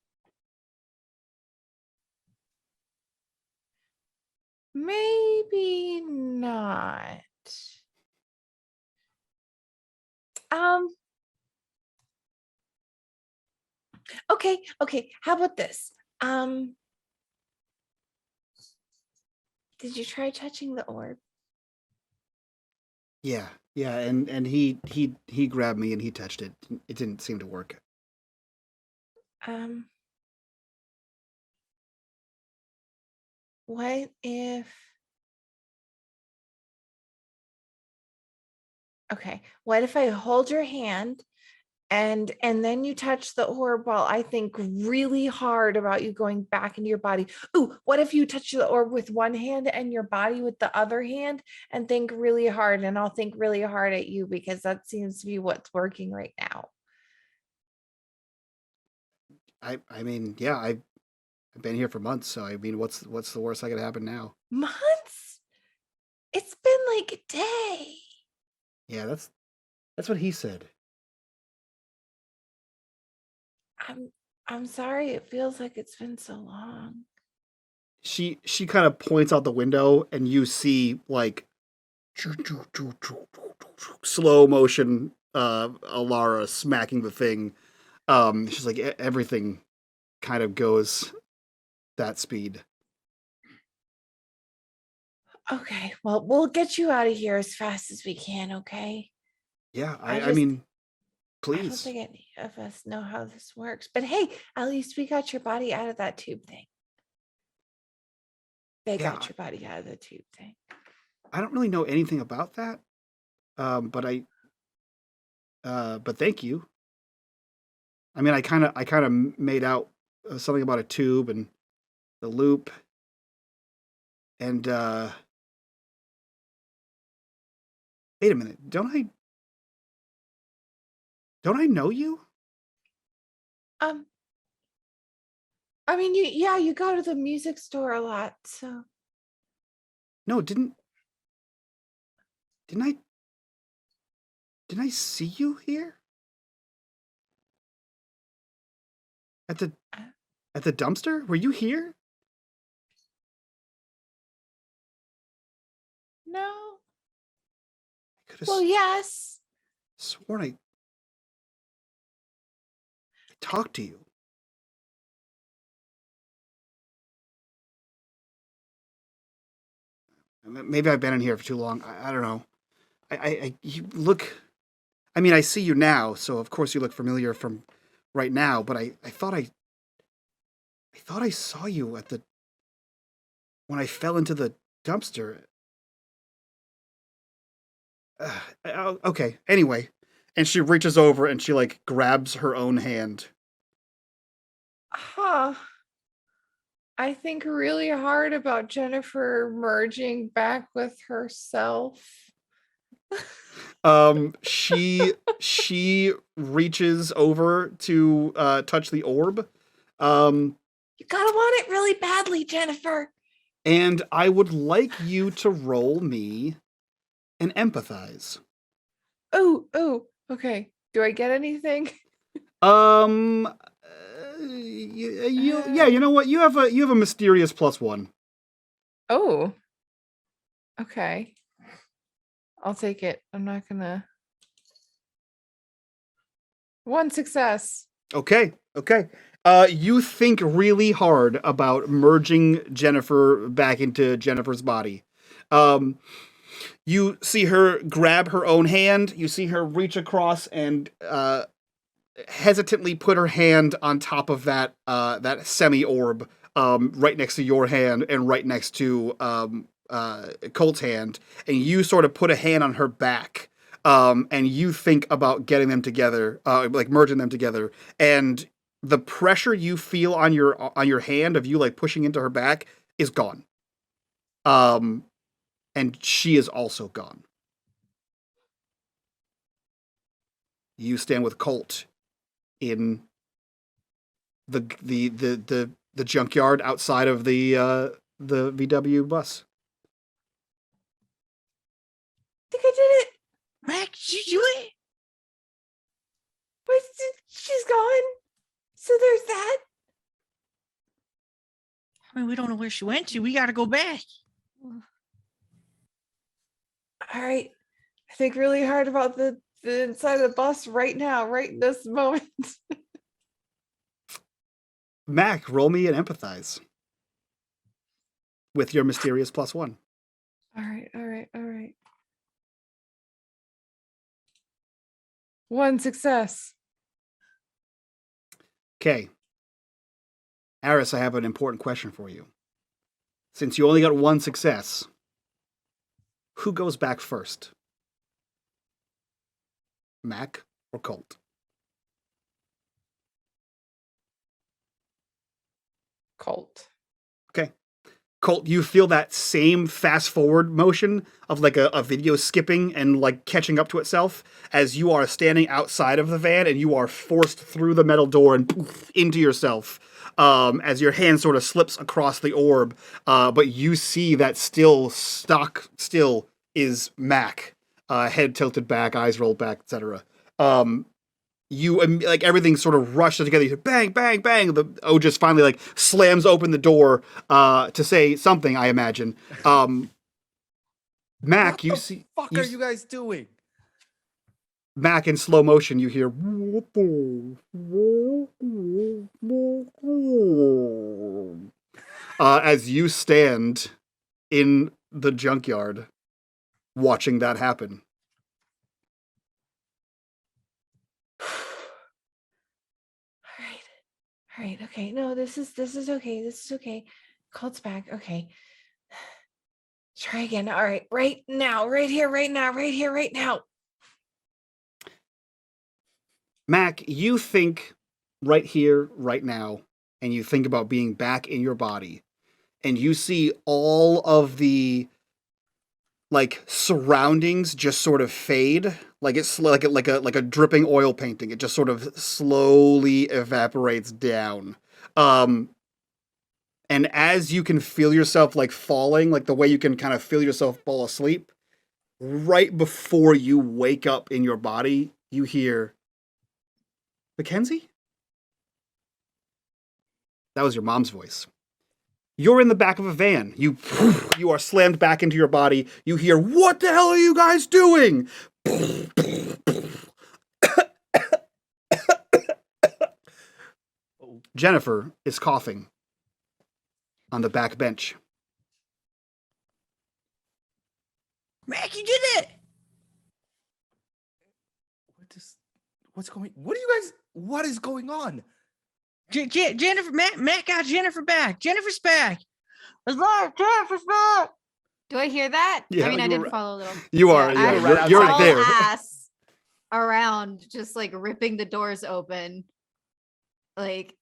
Maybe not. Okay. How about this? Did you try touching the orb? Yeah, and he grabbed me and he touched it. It didn't seem to work. What if... Okay, what if I hold your hand and then you touch the orb while I think really hard about you going back into your body? Ooh, what if you touch the orb with one hand and your body with the other hand and think really hard, and I'll think really hard at you because that seems to be what's working right now. I mean, yeah, I've been here for months, so I mean, what's the worst that could happen now? Months? It's been like a day. Yeah, that's what he said. I'm sorry, it feels like it's been so long. she kind of points out the window, and you see like slow motion Alara smacking the thing. She's like, everything kind of goes that speed. Okay, well, we'll get you out of here as fast as we can, okay? Yeah, I I mean, I don't please. think any of us know how this works, but hey, at least we got your body out of that tube thing. They Yeah, got your body out of the tube thing. I don't really know anything about that. But thank you. I mean, I kind of made out something about a tube and the loop, and wait a minute, don't I know you? Um, I mean, you go to the music store a lot, so No, didn't I see you here at the dumpster? Were you here? no. I could Well, have yes. sworn I talked to you. Maybe I've been in here for too long. I don't know. You look. I mean, I see you now, so of course you look familiar from right now. But I thought I saw you at the when I fell into the dumpster. Okay. Anyway, and she reaches over and she like grabs her own hand. Huh. I think really hard about Jennifer merging back with herself. She reaches over to touch the orb. You gotta want it really badly, Jennifer. And I would like you to roll me an empathize. Oh, okay. Do I get anything? You know what? You have a mysterious +1. Oh. Okay. I'll take it. I'm not gonna. 1 success. Okay. You think really hard about merging Jennifer back into Jennifer's body. You see her grab her own hand. You see her reach across and hesitantly put her hand on top of that semi orb, right next to your hand and right next to Colt's hand, and you sort of put a hand on her back, and you think about getting them together, like merging them together, and the pressure you feel on your hand of you like pushing into her back is gone. And she is also gone. You stand with Colt in the junkyard outside of the VW bus. I think I did it. Max, did you do it? Wait, she's gone. So there's that. I mean, we don't know where she went to. We got to go back. All right. I think really hard about the inside of the bus right now, right in this moment. Mac, roll me an empathize with your mysterious +1. All right. 1 success. Okay. Aris, I have an important question for you. Since you only got 1 success, who goes back first? Mac or Colt? Colt. Okay. Colt, you feel that same fast forward motion of like a video skipping and like catching up to itself as you are standing outside of the van and you are forced through the metal door and poof, into yourself, as your hand sort of slips across the orb. But you see that still is Mac, head tilted back, eyes rolled back, etc. like everything sort of rushes together. You hear bang, bang, bang. The Otis finally like slams open the door to say something, I imagine. Mac, What you the see, fuck are you guys doing? Mac in slow motion, you hear as you stand in the junkyard watching that happen. All right. Okay. No, this is okay. This is okay. Colt's back. Okay. Try again. All right. Right now. Right here. Right now. Right here. Right now. Mac, you think right here, right now, and you think about being back in your body, and you see all of the like surroundings just sort of fade, like it's like a dripping oil painting. It just sort of slowly evaporates down. And as you can feel yourself like falling, like the way you can kind of feel yourself fall asleep, right before you wake up in your body, you hear, Mackenzie? That was your mom's voice. You're in the back of a van. You are slammed back into your body. You hear, what the hell are you guys doing? Jennifer is coughing on the back bench. Mac, you did it! What is going on? Jennifer, Mac got Jennifer back. Jennifer's back. Jennifer's back. Do I hear that? Yeah, I mean, I you did were- follow a little. You are, Yeah, yeah, I- you're all there. ass around, just like ripping the doors open, like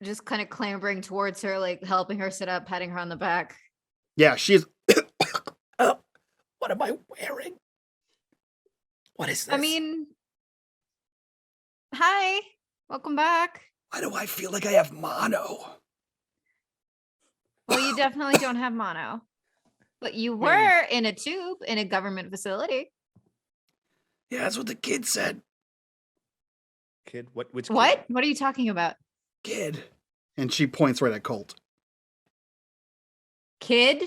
just kind of clambering towards her, like helping her sit up, patting her on the back. Yeah, she's. What am I wearing? What is this? I mean, hi, welcome back. Why do I feel like I have mono? Well, you definitely don't have mono, but you were in a tube in a government facility. Yeah, that's what the kid said. Kid? Which kid? What? What are you talking about? Kid. And she points right at Colt. Kid?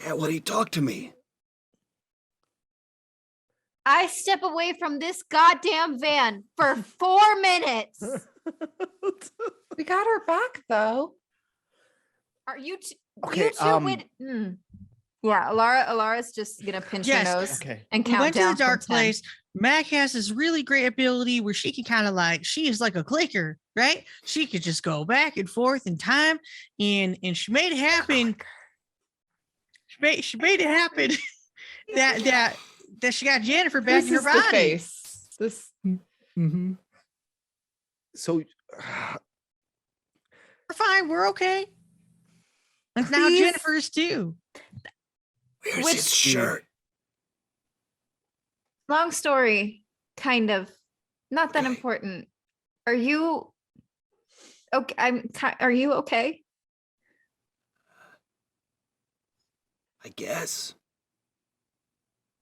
Yeah, well, he talked to me. I step away from this goddamn van for 4 minutes. We got her back though. Are you Okay, you two Yeah, Alara's just gonna pinch her nose Okay. and We count went to down the dark from 10. place. Mac has this really great ability where she can kind of like, she is like a clicker, right? She could just go back and forth in time, and she made it happen. She made it happen that she got Jennifer back This in her is the body. face. This. Mm-hmm. So We're fine. We're okay. And now Please? Jennifer's too. Where's Which- his shirt? Long story, kind of. Not that Okay. important. Are you okay? Are you okay? I guess.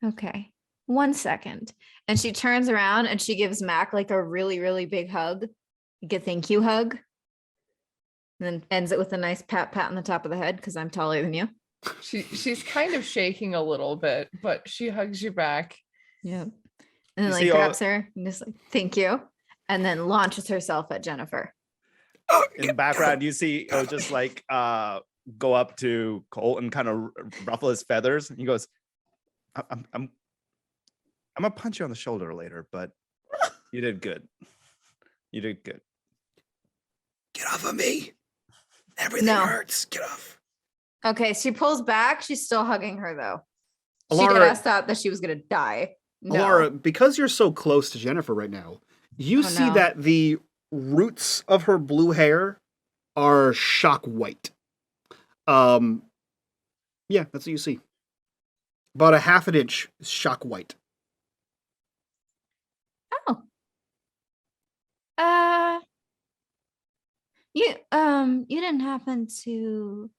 Okay. 1 second. And she turns around and she gives Mac like a really, really big hug. Like a thank you hug. And then ends it with a nice pat on the top of the head because I'm taller than you. She's kind of shaking a little bit, but she hugs you back. Yeah. And then You like see, grabs her and just like, thank you. And then launches herself at Jennifer. Oh, in the background, you see just like go up to Colt and kind of ruffle his feathers. And he goes, I'm gonna punch you on the shoulder later, but you did good. You did good. Get off of me. Everything No. hurts. Get off. Okay, she pulls back. She's still hugging her though. She Alara- just thought that she was gonna die. No. Alara, because you're so close to Jennifer right now, you Oh, see no. that the roots of her blue hair are shock white. Yeah, that's what you see. About a half an inch shock white. Oh. You didn't happen to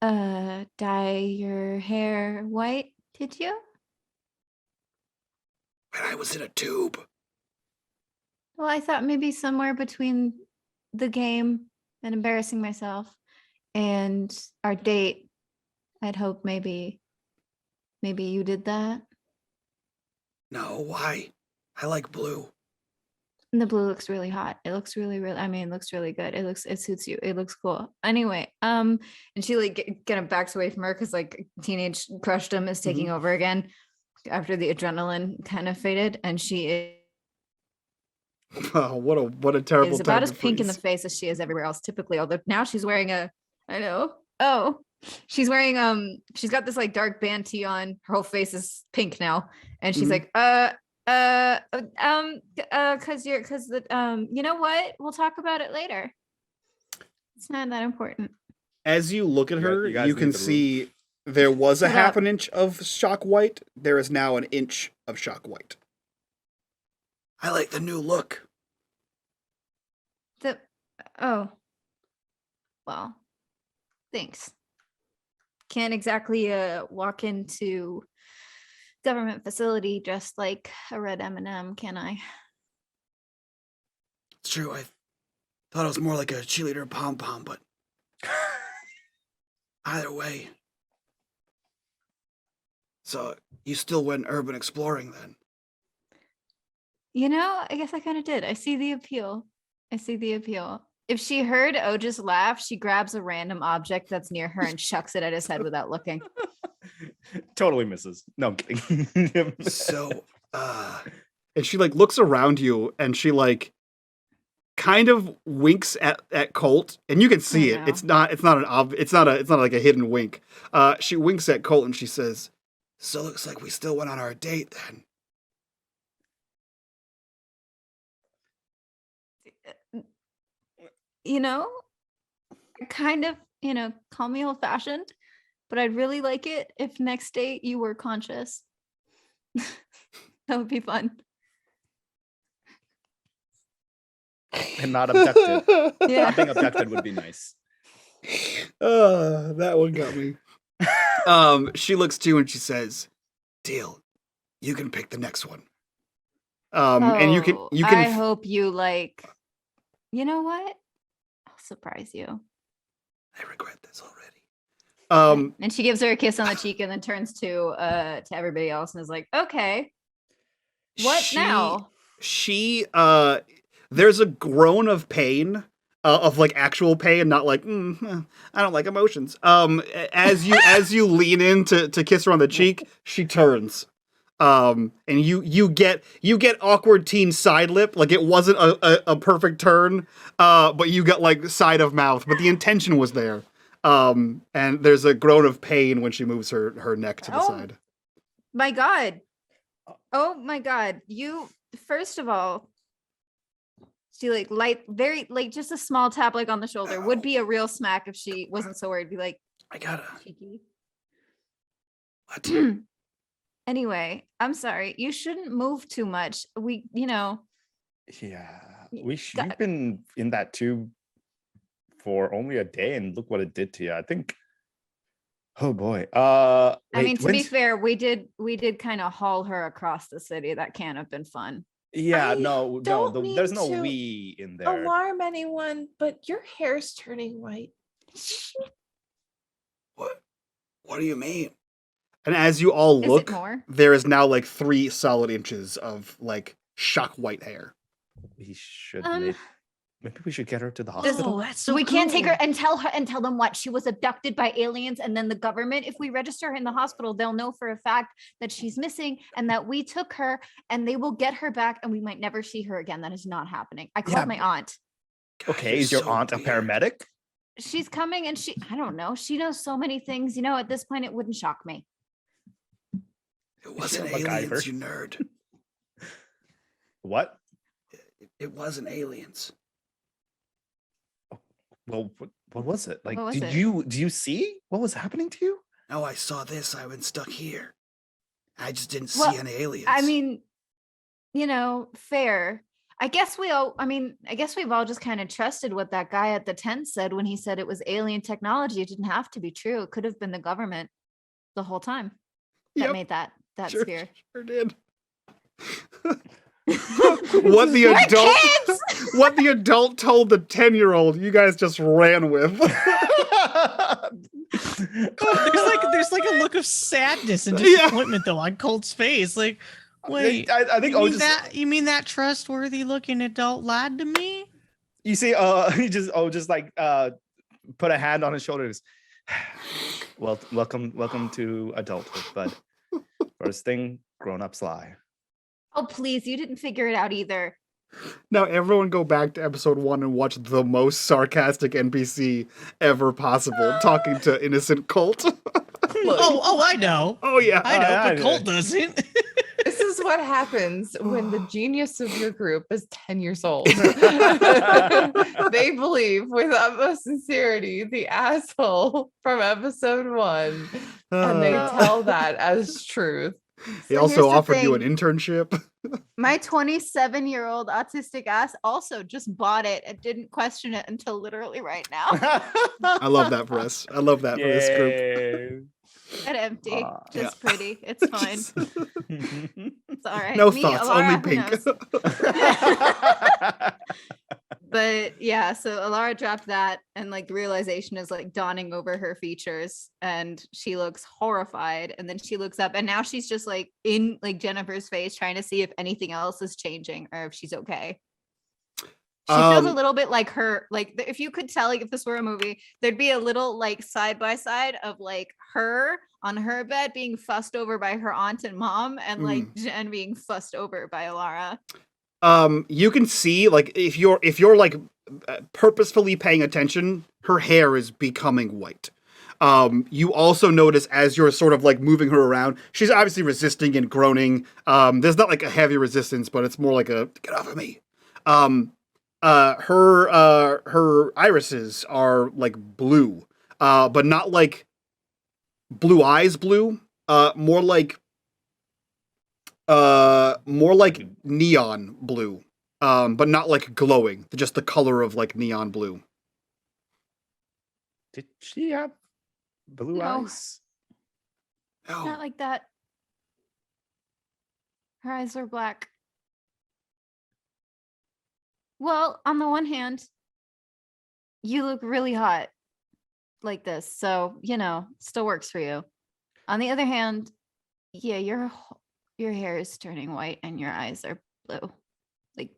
dye your hair white, did you? When I was in a tube. Well, I thought maybe somewhere between the game and embarrassing myself and our date, I'd hope maybe you did that. No, why? I like blue. And the blue looks really hot. It looks really, I mean, it looks really good. It suits you. It looks cool. Anyway, and she like kind of backs away from her because like teenage crushdom is taking over again after the adrenaline kind of faded, and she Oh, what a terrible is about time as to pink in the freeze. face as she is everywhere else typically. Although now she's wearing I know. Oh, she's wearing she's got this like dark band tee on. Her whole face is pink now, and she's like because you know what, we'll talk about it later. It's not that important. As you look at her, you guys you can leave the room. see there was a Shut half up. an inch of shock white. There is now an inch of shock white. I like the new look. Oh, well, thanks. Can't exactly walk into government facility dressed like a red M&M, can I? It's true. I thought it was more like a cheerleader pom-pom, but either way. So you still went urban exploring then? You know, I guess I kind of did. I see the appeal. If she heard Otis laugh, she grabs a random object that's near her and chucks it at his head without looking. Totally misses. No, I'm kidding. So, and she like looks around you and she like kind of winks at Colt, and you can see it. know. It's not like a hidden wink. She winks at Colt and she says, "So looks like we still went on our date then." You know, kind of, call me old fashioned, but I'd really like it if next date you were conscious. That would be fun. And not abducted. Yeah. Not being abducted would be nice. That one got me. She looks to you and she says, "Deal. You can pick the next one." And you can. I hope you like. You know what? I'll surprise you. I regret this already. And she gives her a kiss on the cheek and then turns to everybody else and is like, "Okay, what now?" She there's a groan of pain, of like actual pain, not like I don't like emotions. As you lean in to kiss her on the cheek, she turns. And you get awkward teen side lip, like it wasn't a perfect turn, but you got like side of mouth, but the intention was there. And there's a groan of pain when she moves her neck to the side. My God. Oh my God. You, first of all, she very just a small tap like on the shoulder would be a real smack if she wasn't so worried. Be like, I gotta. cheeky. What? Anyway, I'm sorry. You shouldn't move too much. Yeah. You've been in that tube for only a day and look what it did to you. I think. Oh boy. I mean, to be fair, we did kind of haul her across the city. That can't have been fun. Yeah, there's no to we in there. alarm anyone, but your hair's turning white. What do you mean? And as you all Is look, it more? there is now like 3 solid inches of like shock white hair. We should maybe we should get her to the Oh, hospital. that's so we can't take cool. her and tell them what she was abducted by aliens, and then the government, if we register her in the hospital, they'll know for a fact that she's missing and that we took her, and they will get her back and we might never see her again. That is not happening. I called my aunt. Okay, is your aunt a paramedic? She's coming and I don't know. She knows so many things. At this point, it wouldn't shock me. It wasn't MacGyver. aliens, you nerd. What? It wasn't aliens. Well, what was it? Like, What was do it? you see what was happening to you? No, I saw this. I've been stuck here. I just didn't Well, see any aliens. I mean, fair. I guess we've all just kind of trusted what that guy at the tent said when he said it was alien technology. It didn't have to be true. It could have been the government the whole time that Yep. made that Sure sphere. did. what the adult told the 10-year-old, you guys just ran with. There's like a look of sadness and disappointment though on Colt's face. Like, wait, I think you mean that trustworthy looking adult lied to me? You see, he just put a hand on his shoulders. Well, welcome to adulthood, bud. First thing, grown-ups lie. Oh, please, you didn't figure it out either. Now everyone go back to episode 1 and watch the most sarcastic NPC ever possible talking to innocent Colt. I know. Oh yeah. I know, but Colt doesn't. This is what happens when the genius of your group is 10 years old. They believe with utmost sincerity the asshole from episode 1, and they tell that as truth. He also offered you an internship. My 27-year-old autistic ass also just bought it and didn't question it until literally right now. I love that for us. I love that for this group. And empty, just pretty. It's fine. It's all right. No thoughts, only pink. But yeah, so Alara dropped that, and like the realization is like dawning over her features, and she looks horrified. And then she looks up, and now she's just like in like Jennifer's face, trying to see if anything else is changing or if she's okay. She feels a little bit like her, like if you could tell, like if this were a movie, there'd be a little like side by side of like her on her bed being fussed over by her aunt and mom, and like Jen being fussed over by Alara. You can see like if you're like purposefully paying attention, her hair is becoming white. You also notice as you're sort of like moving her around, she's obviously resisting and groaning. There's not like a heavy resistance, but it's more like a get off of me. Her irises are like blue, but not like blue eyes blue, more like neon blue, but not like glowing, just the color of like neon blue. Did she have blue eyes? No. Not like that. Her eyes are black. Well, on the one hand, you look really hot like this, so, still works for you. On the other hand, yeah, your hair is turning white and your eyes are blue. Like,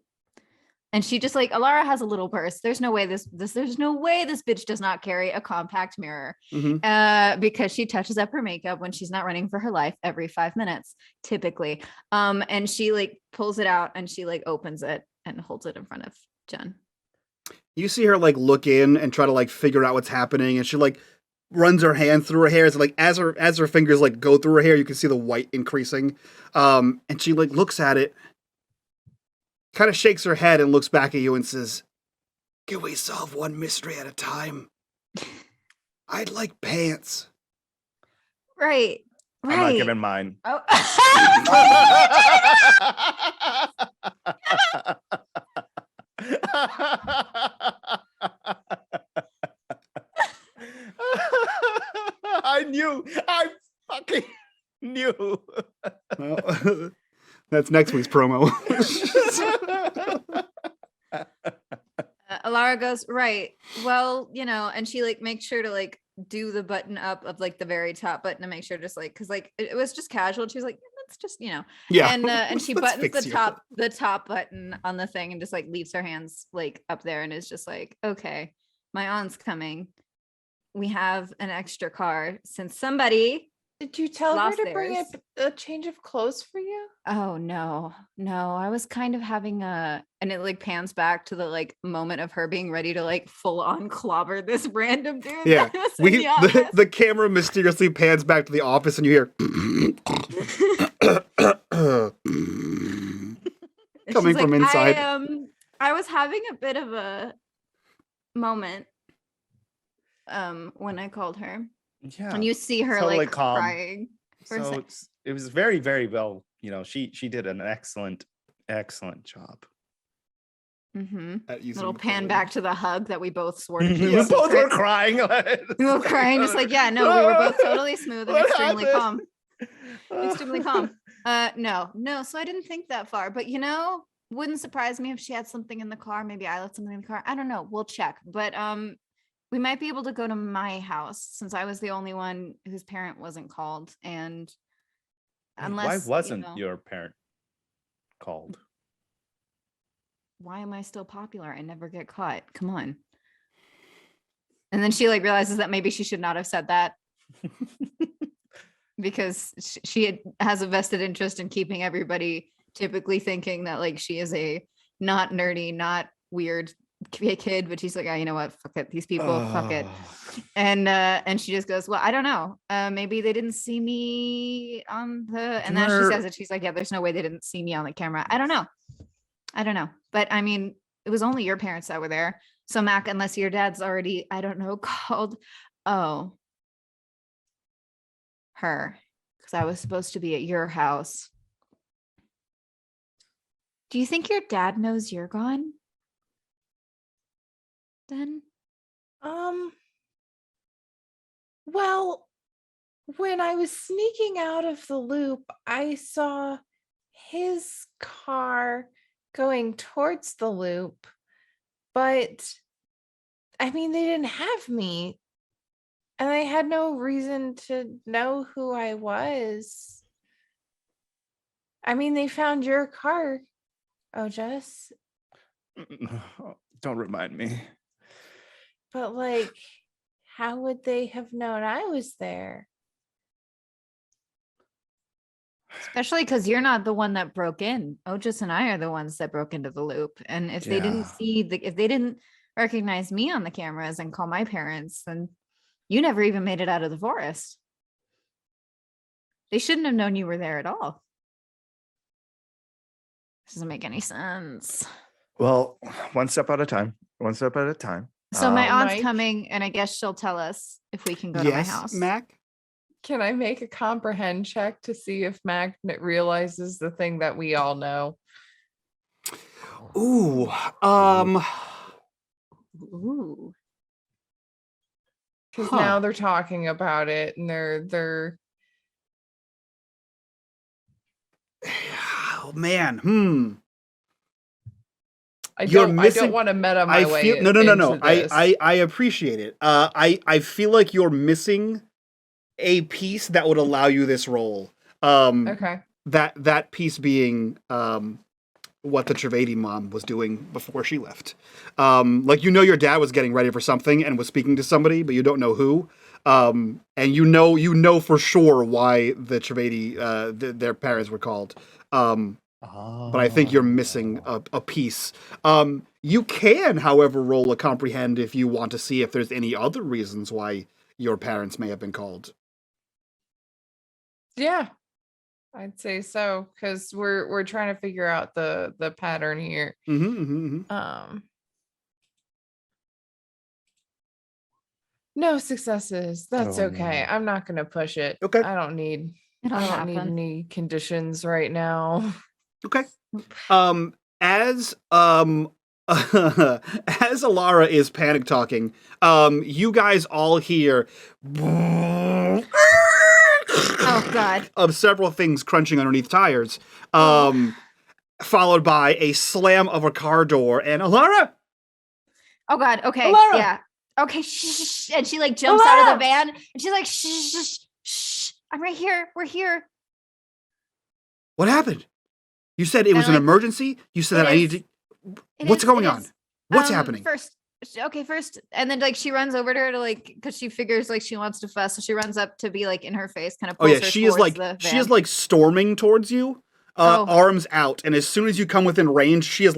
and she just like, Alara has a little purse. There's no way this bitch does not carry a compact mirror, because she touches up her makeup when she's not running for her life every 5 minutes, typically. And she like pulls it out and she like opens it and holds it in front of Jen. You see her like look in and try to like figure out what's happening, and she like runs her hand through her hair. So like as her fingers like go through her hair, you can see the white increasing. And she like looks at it, kind of shakes her head and looks back at you and says, "Can we solve one mystery at a time? I'd like pants." Right. I'm not giving mine. Oh. I fucking knew. Well, that's next week's promo. Alara goes, right. Well, and she like makes sure to like do the button up of like the very top button to make sure just like, cause like it was just casual. And she was like, let's just, Yeah. And she buttons the top button on the thing and just like leaves her hands like up there and is just like, okay, my aunt's coming. We have an extra car since somebody. Did you tell her to bring theirs. a change of clothes for you? Oh no. I was kind of having and it like pans back to the like moment of her being ready to like full on clobber this random dude. Yeah, the camera mysteriously pans back to the office and you hear coming from inside. I was having a bit of a moment when I called her. Yeah, and you see her totally like calm. crying. So it was very, very well. She did an excellent job. Little pan back to the hug that we both swore to. We both were crying. We were crying, just like, yeah, no, we were both totally smooth and extremely calm. Extremely calm. No. So I didn't think that far, but wouldn't surprise me if she had something in the car. Maybe I left something in the car. I don't know. We'll check. But we might be able to go to my house since I was the only one whose parent wasn't called. And unless why wasn't your parent called? Why am I still popular? I never get caught. Come on. And then she realizes that maybe she should not have said that. Because she has a vested interest in keeping everybody typically thinking that she is a not nerdy, not weird kid, but she's like, oh, you know what? Fuck it. These people, fuck it. And she just goes, well, I don't know. Maybe they didn't see me on the, and then she says it. She's like, yeah, there's no way they didn't see me on the camera. I don't know. But I mean, it was only your parents that were there. So Mac, unless your dad's already, I don't know, called, her, because I was supposed to be at your house. Do you think your dad knows you're gone? Then? Well, when I was sneaking out of the loop, I saw his car going towards the loop, but I mean, they didn't have me. And I had no reason to know who I was. I mean, they found your car, Jess. Don't remind me. But how would they have known I was there? Especially because you're not the one that broke in. Otis and I are the ones that broke into the loop. And if they didn't if they didn't recognize me on the cameras and call my parents, then you never even made it out of the forest. They shouldn't have known you were there at all. Doesn't make any sense. Well, one step at a time. So my aunt's coming, and I guess she'll tell us if we can go to my house. Mac? Can I make a comprehend check to see if Magnet realizes the thing that we all know? Ooh. Ooh. Because now they're talking about it, and they're. Oh man. I don't want to meta my way. No. I appreciate it. I feel like you're missing a piece that would allow you this role. Okay. That piece being what the Trivedi mom was doing before she left. Your dad was getting ready for something and was speaking to somebody, but you don't know who. And you know for sure why the Trivedi their parents were called. But I think you're missing a piece. You can, however, roll a comprehend if you want to see if there's any other reasons why your parents may have been called. Yeah, I'd say so, because we're trying to figure out the pattern here. No successes. That's okay. I'm not gonna push it. Okay. I don't need any conditions right now. Okay. As Alara is panic talking, you guys all hear oh god of several things crunching underneath tires, followed by a slam of a car door and Alara. Oh god. Okay. Alara! Yeah. Okay. Shh. And she jumps out of the van and she's like, shh. I'm right here. We're here. What happened? You said it was an emergency. You said that I need to. What's going on? What's happening? First, and then she runs over to her to because she figures she wants to fuss, so she runs up to be in her face, kind of. Oh yeah, she is storming towards you, arms out, and as soon as you come within range, she is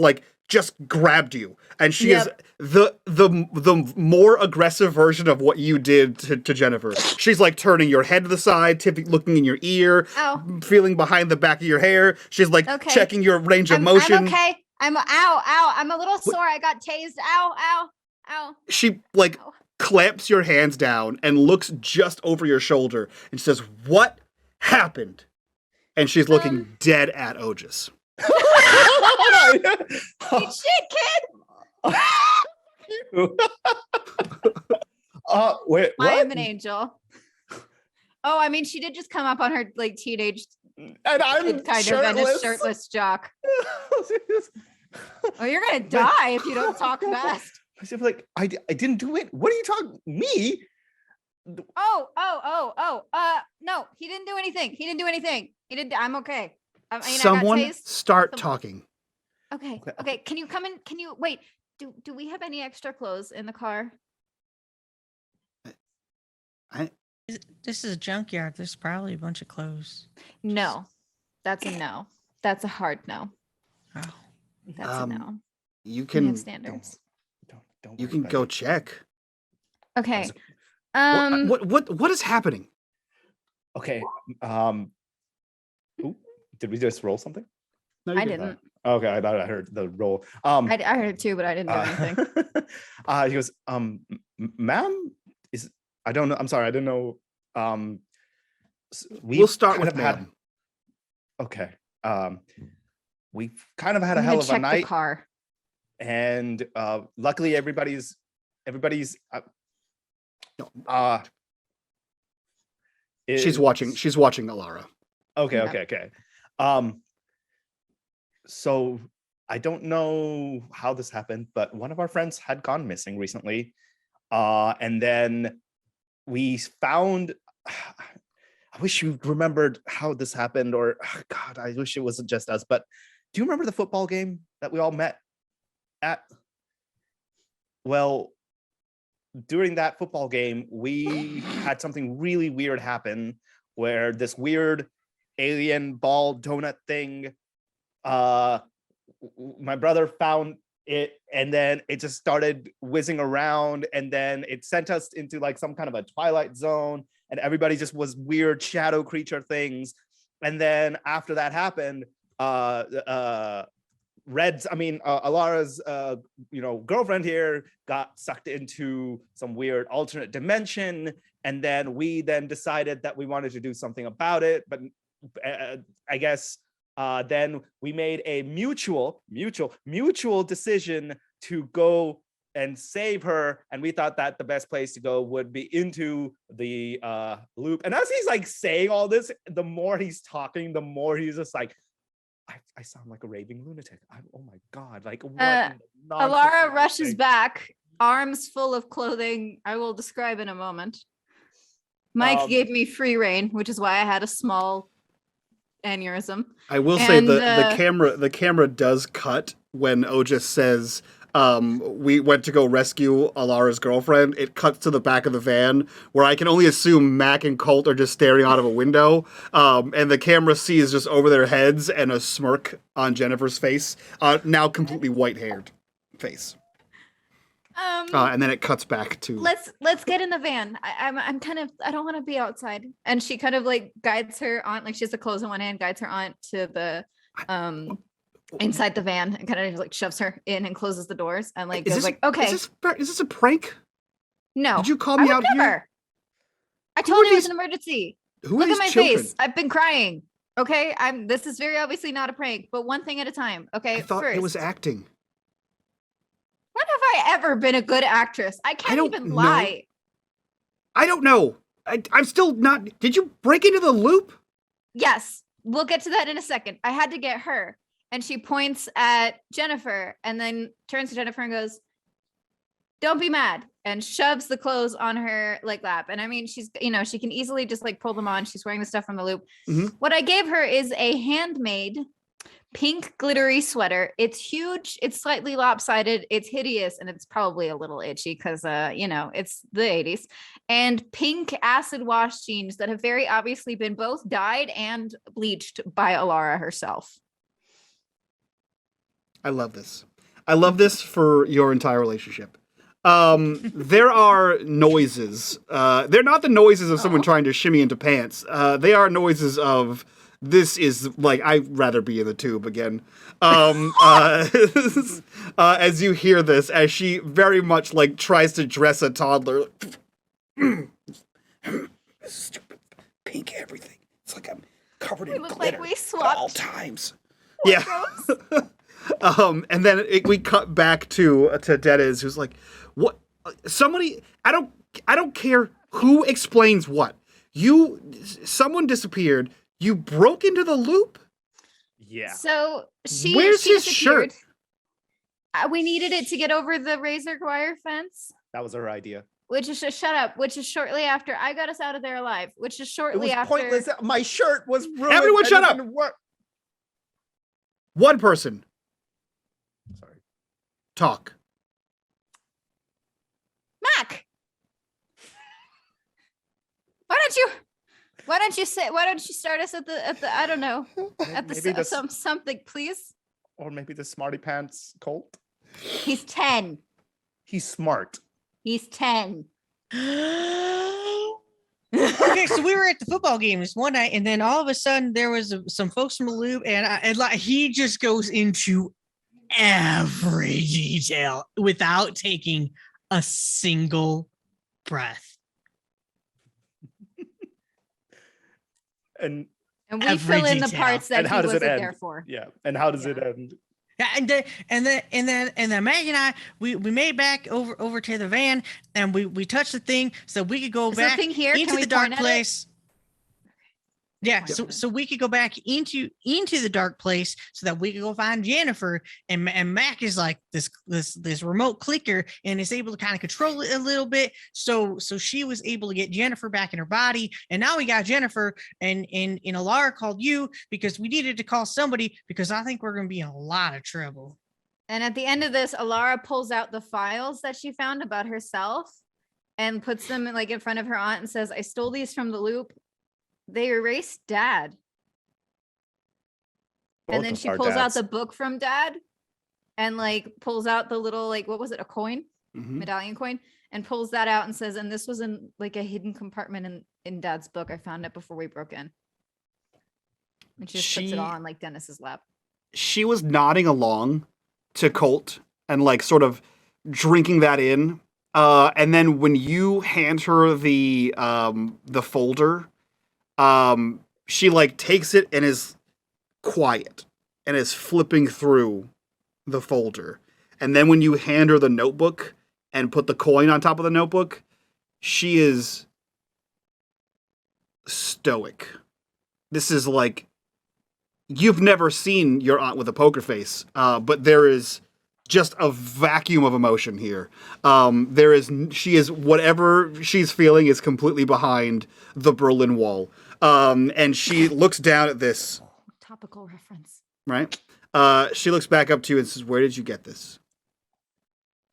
just grabbed you, and she is the more aggressive version of what you did to Jennifer. She's turning your head to the side, looking in your ear, feeling behind the back of your hair. She's checking your range of motion. I'm okay. Ow. I'm a little sore. I got tased. Ow. She clamps your hands down and looks just over your shoulder and says, "What happened?" And she's looking dead at Otis. Eat shit, kid. Wait, what? I am an angel. Oh, I mean, she did just come up on her teenage and I'm kind shirtless. of in a shirtless jock. Oh, you're gonna die if you don't talk fast. I said, like, I didn't do it. What are you talking? Me? No, he didn't do anything. He didn't. I'm okay. I mean, Someone start talking. Okay. Can you come in? Can you wait? Do we have any extra clothes in the car? This is a junkyard. There's probably a bunch of clothes. No, that's a no. That's a hard no. Oh. That's a no. You We can have standards. Don't you worry can about go it. check. Okay. What is happening? Okay. Ooh, did we just roll something? No, you I didn't. didn't. Okay, I thought I heard the roll. I heard it too, but I didn't do anything. He goes, ma'am, I don't know. I'm sorry, I didn't know. We'll start kind with of had. ma'am. Okay. We've kind of had a I'm hell gonna of a check the night, car. and luckily everybody's. She's watching Alara. Okay, Yeah. okay. So I don't know how this happened, but one of our friends had gone missing recently. And then we found, I wish you remembered how this happened, or God, I wish it wasn't just us, but do you remember the football game that we all met at? Well, during that football game, we had something really weird happen where this weird alien ball donut thing, my brother found it, and then it just started whizzing around, and then it sent us into like some kind of a twilight zone, and everybody just was weird shadow creature things. And then after that happened, Alara's girlfriend here got sucked into some weird alternate dimension, and then we decided that we wanted to do something about it, but I guess then we made a mutual decision to go and save her, and we thought that the best place to go would be into the loop. And as he's like saying all this, the more he's talking, the more he's just like, I sound like a raving lunatic. Oh my God, like what? Alara rushes back, arms full of clothing I will describe in a moment. Mike gave me free reign, which is why I had a small aneurysm. I will say the camera does cut when Otis says we went to go rescue Alara's girlfriend. It cuts to the back of the van where I can only assume Mac and Colt are just staring out of a window, and the camera sees just over their heads and a smirk on Jennifer's face, now completely white-haired face. And then it cuts back to let's get in the van. I'm kind of, I don't want to be outside. And she kind of like guides her aunt, like she has the clothes in one hand, guides her aunt to the inside the van, and kind of like shoves her in and closes the doors, and like goes like, okay, is this a prank? No, did you call me out here? I told you it was an emergency. Look at my face. I've been crying. Okay, this is very obviously not a prank, but one thing at a time. Okay, I thought it was acting. When have I ever been a good actress? I can't even lie. I don't know. I'm still not. Did you break into the loop? Yes, we'll get to that in a second. I had to get her. And she points at Jennifer and then turns to Jennifer and goes, "Don't be mad," and shoves the clothes on her like lap. And I mean, she's, she can easily just like pull them on. She's wearing the stuff from the loop. Mm-hmm. What I gave her is a handmade pink glittery sweater. It's huge. It's slightly lopsided. It's hideous. And it's probably a little itchy because, it's the 80s. And pink acid wash jeans that have very obviously been both dyed and bleached by Alara herself. I love this. I love this for your entire relationship. There are noises. They're not the noises of someone trying to shimmy into pants. They are noises of, this is like, I'd rather be in the tube again. As you hear this, as she very much like tries to dress a toddler. Stupid pink everything. It's like I'm covered in glitter like we swapped at all times. Yeah. And then we cut back to Dennis, who's like, "What? Somebody? I don't care who explains what. Someone disappeared. You broke into the loop? Yeah. So Where's she his disappeared. shirt? We needed it to get over the razor wire fence, That was her idea. which is shut up. Which is shortly after I got us out of there alive. Which is It shortly was after. pointless. My shirt was ruined. Everyone and shut it up! didn't work. One person. Sorry. Talk. Mac, why don't you start us at the I don't know at the Maybe something, please. Or maybe the smarty pants Colt. He's 10. He's smart. He's 10. Okay, so we were at the football game this one night, and then all of a sudden there was some folks from the loop, and like he just goes into every detail without taking a single breath. And And we Every fill in the detail. parts that And he how does it wasn't end? there for. yeah. And how does it Yeah. end? Yeah, and then Maggie and I we made back over to the van, and we touched the thing so we could go Is the back thing here? into Can we the dark point at it? place. Yeah, Point at it. so we could go back into the dark place so that we could go find Jennifer, and Mac is like this remote clicker and is able to kind of control it a little bit. So she was able to get Jennifer back in her body, and now we got Jennifer, and Alara called you because we needed to call somebody because I think we're gonna be in a lot of trouble. And at the end of this, Alara pulls out the files that she found about herself and puts them like in front of her aunt and says, "I stole these from the loop. They erased Dad." Both And then of she our pulls out dads. the book from Dad and like pulls out the little like what was it, a coin, Mhm. medallion coin, and pulls that out and says, "And this was in like a hidden compartment in Dad's book. I found it before we broke in." And she just puts it all on like Dennis's lap. She was nodding along to Colt and like sort of drinking that in. And then when you hand her the folder, she like takes it and is quiet and is flipping through the folder. And then when you hand her the notebook and put the coin on top of the notebook, she is stoic. This is like, you've never seen your aunt with a poker face, but there is just a vacuum of emotion here. She is, whatever she's feeling is completely behind the Berlin Wall. And she looks down at this, Topical reference. right? She looks back up to you and says, "Where did you get this?"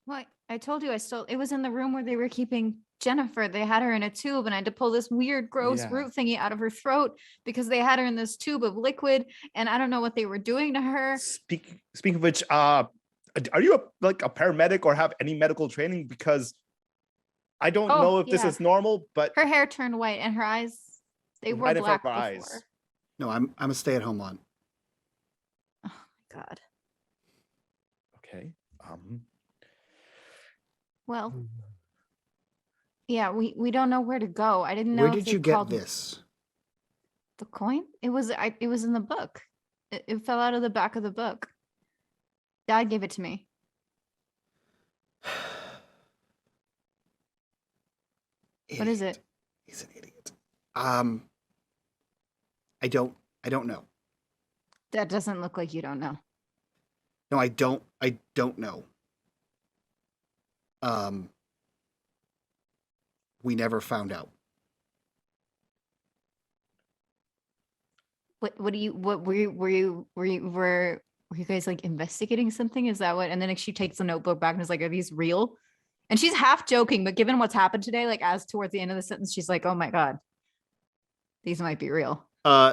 What? I told you I stole it. Was in the room where they were keeping Jennifer. They had her in a tube, and I had to pull this weird, gross Yeah. root thingy out of her throat because they had her in this tube of liquid, and I don't know what they were doing to her. Speaking of which, are you a paramedic or have any medical training? Because I don't Oh, know if this yeah. is normal, but Her hair turned white, and her eyes, they were Right in front black of our before. eyes. No, I'm a stay-at-home aunt. Oh my God. okay. Well, yeah, we don't know where to go. I didn't know Where if did they you get called this? the coin. It was in the book. It fell out of the back of the book. Dad gave it to me. What is Idiot. it? He's an idiot. I don't know. That doesn't look like you don't know. No, I don't know. We never found out. What were you guys like investigating something? Is that what? And then she takes the notebook back and is like, "Are these real?" And she's half joking, but given what's happened today, like as towards the end of the sentence, she's like, "Oh my God, these might be real."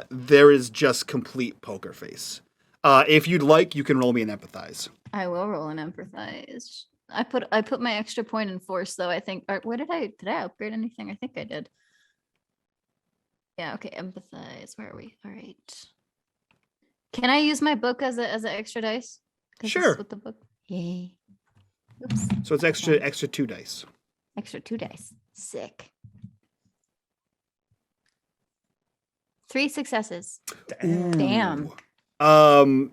There is just complete poker face. If you'd like, you can roll me an empathize. I will roll an empathize. I put my extra point in force though. I think. Or what did I upgrade anything? I think I did. Yeah. Okay. Empathize. Where are we? All right. Can I use my book as an extra dice? 'Cause this is Sure. With the book. Yay. Oops. So it's extra 2 dice. Extra 2 dice. Sick. 3 successes. Damn. Ooh.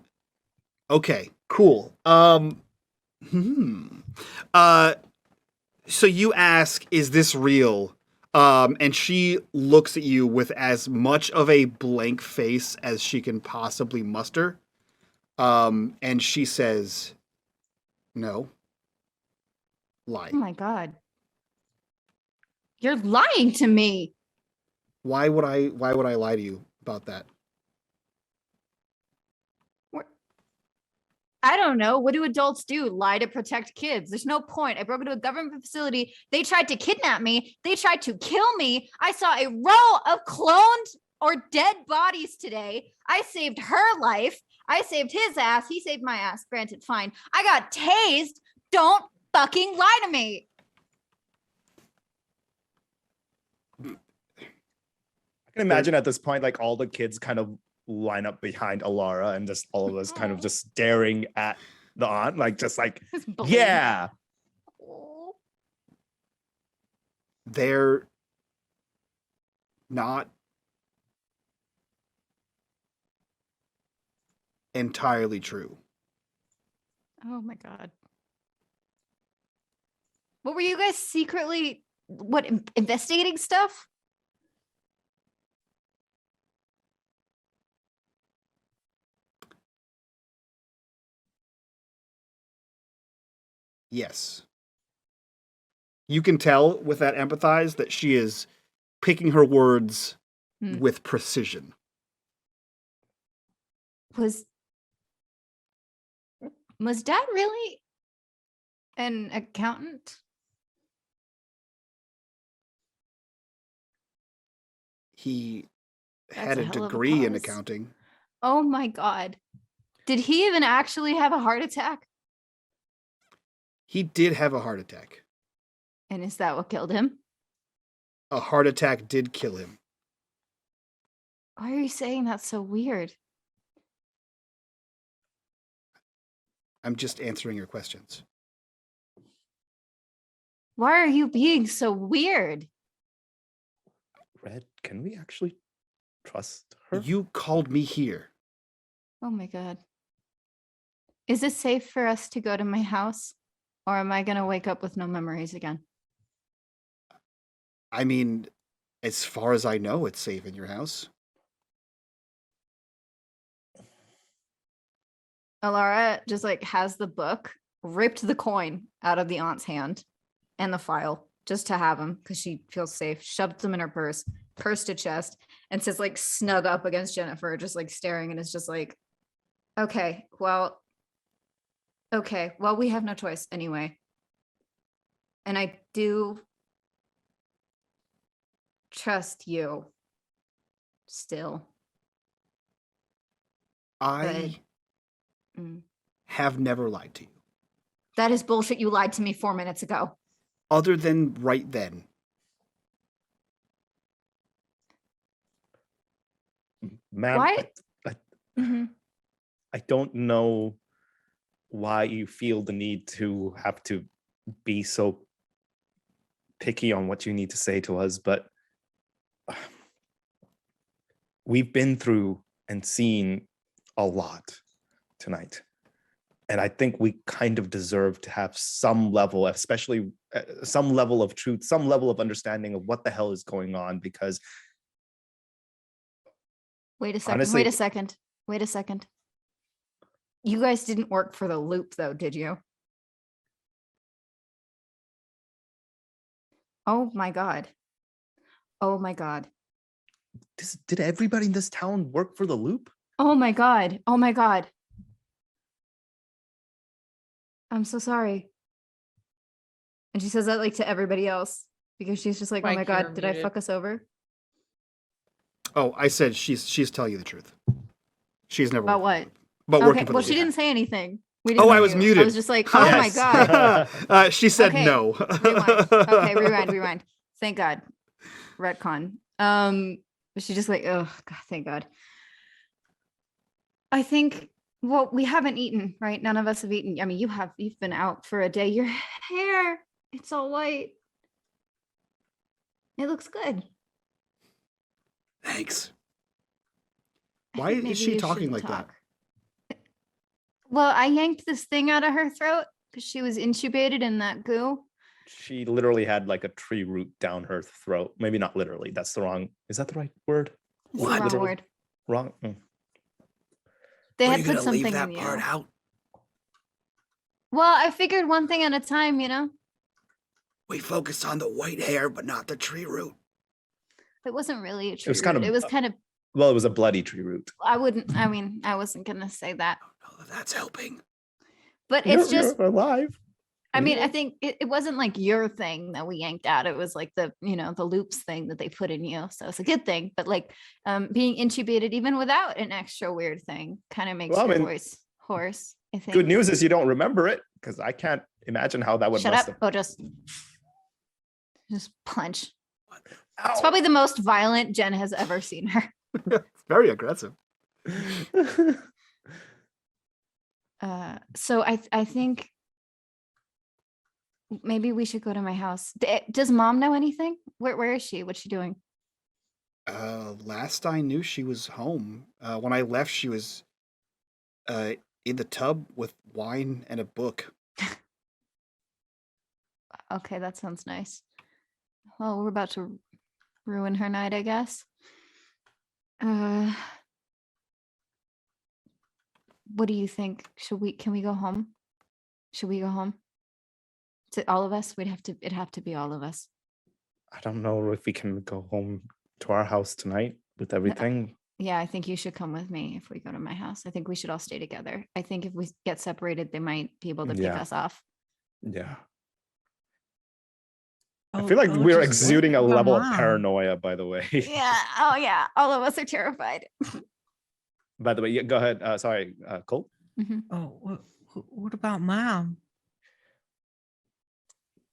Okay, cool. So you ask, is this real? And she looks at you with as much of a blank face as she can possibly muster. And she says, no. Lie. Oh my god. You're lying to me. Why would I lie to you about that? I don't know. What do adults do? Lie to protect kids. There's no point. I broke into a government facility. They tried to kidnap me. They tried to kill me. I saw a row of cloned or dead bodies today. I saved her life. I saved his ass. He saved my ass. Granted, fine. I got tased. Don't fucking lie to me. I can imagine at this point, like all the kids kind of line up behind Alara and just all of us kind of just staring at the aunt, like just like, yeah. They're not entirely true. Oh my god. What were you guys secretly investigating stuff? Yes. You can tell with that empathize that she is picking her words with precision. Was Dad really an accountant? He That's had a a hell of a degree in pause. accounting. Oh my god. Did he even actually have a heart attack? He did have a heart attack. And is that what killed him? A heart attack did kill him. Why are you saying that's so weird? I'm just answering your questions. Why are you being so weird? Red, can we actually trust her? You called me here. Oh my god. Is it safe for us to go to my house? Or am I going to wake up with no memories again? I mean, as far as I know, it's safe in your house. Alara just like has the book, ripped the coin out of the aunt's hand and the file just to have them because she feels safe, shoved them in her purse to chest, and sits like snug up against Jennifer, just like staring, and is just like, okay, well, we have no choice anyway. And I do trust you still. I have never lied to you. That is bullshit. You lied to me 4 minutes ago. Other than right then. Ma'am, Why? I don't know why you feel the need to have to be so picky on what you need to say to us, but we've been through and seen a lot tonight. And I think we kind of deserve to have some level, especially some level of truth, some level of understanding of what the hell is going on, because Wait a second. Honestly, Wait a second. You guys didn't work for the loop, though, did you? Oh my god. Oh my god. did everybody in this town work for the loop? Oh my god. Oh my god. I'm so sorry. And she says that like to everybody else because she's just like, oh my Mike, god, you're did I muted. fuck us over? Oh, I said she's telling you the truth. She's never About worked for what? the loop. But Okay, working for well, the she loop. didn't say anything. We didn't Oh, I hear was you. muted. I was just like, oh my Yes. god. She said Okay, no. Rewind. Okay, rewind. Thank God. Retcon. She just like, oh god, thank God. I think, well, we haven't eaten, right? None of us have eaten. I mean, you've been out for a day. Your hair, it's all white. It looks good. Thanks. I Why think maybe is she you talking should like that? talk. Well, I yanked this thing out of her throat because she was intubated in that goo. She literally had like a tree root down her throat. Maybe not literally. That's the wrong. Is that the right word? It's the wrong Literally? word. Wrong. They Are had you put gonna leave something that in part you. out? Well, I figured one thing at a time, you know? We focused on the white hair, but not the tree root. It wasn't really a tree was kind root. of- It was kind of, Well, it was a bloody tree root. I wasn't going to say that. Oh, that's helping. But it's just, You're alive. I mean, Yeah. I think it wasn't like your thing that we yanked out. It was like the loops thing that they put in you. So it's a good thing. But like being intubated even without an extra weird thing kind of makes Well, I your mean, voice hoarse, I think. Good news is you don't remember it because I can't imagine how that would. Shut must up. have- Oh, just punch. Ow. It's probably the most violent Jen has ever seen her. It's very aggressive. So I think maybe we should go to my house. Does mom know anything? Where is she? What's she doing? Last I knew, she was home. When I left, she was in the tub with wine and a book. Okay, that sounds nice. Well, we're about to ruin her night, I guess. What do you think? Can we go home? Should we go home? To all of us? It'd have to be all of us. I don't know if we can go home to our house tonight with everything. Yeah, I think you should come with me if we go to my house. I think we should all stay together. I think if we get separated, they might be able to kick Yeah. us off. Yeah. Oh, I feel like we're just exuding a what about level of Mom? paranoia, by the way. Yeah. Oh, yeah. All of us are terrified. By the way, yeah, go ahead. Sorry, Colt. Oh, what about Mom?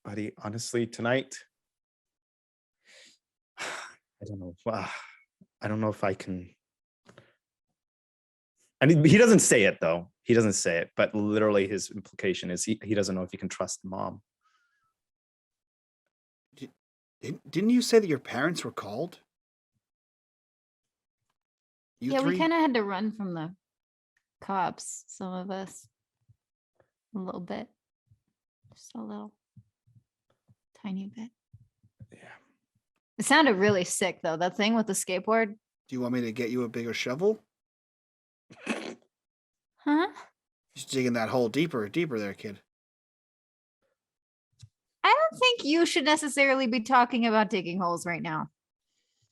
Buddy, honestly, tonight, I don't know. I don't know if I can. I mean, he doesn't say it though. He doesn't say it, but literally his implication is he doesn't know if he can trust Mom. Didn't you say that your parents were called? You Yeah, three? we kind of had to run from the cops, some of us. A little bit. Just a little. Tiny bit. Yeah. It sounded really sick though. That thing with the skateboard. Do you want me to get you a bigger shovel? Huh? Just digging that hole deeper there, kid. I don't think you should necessarily be talking about digging holes right now.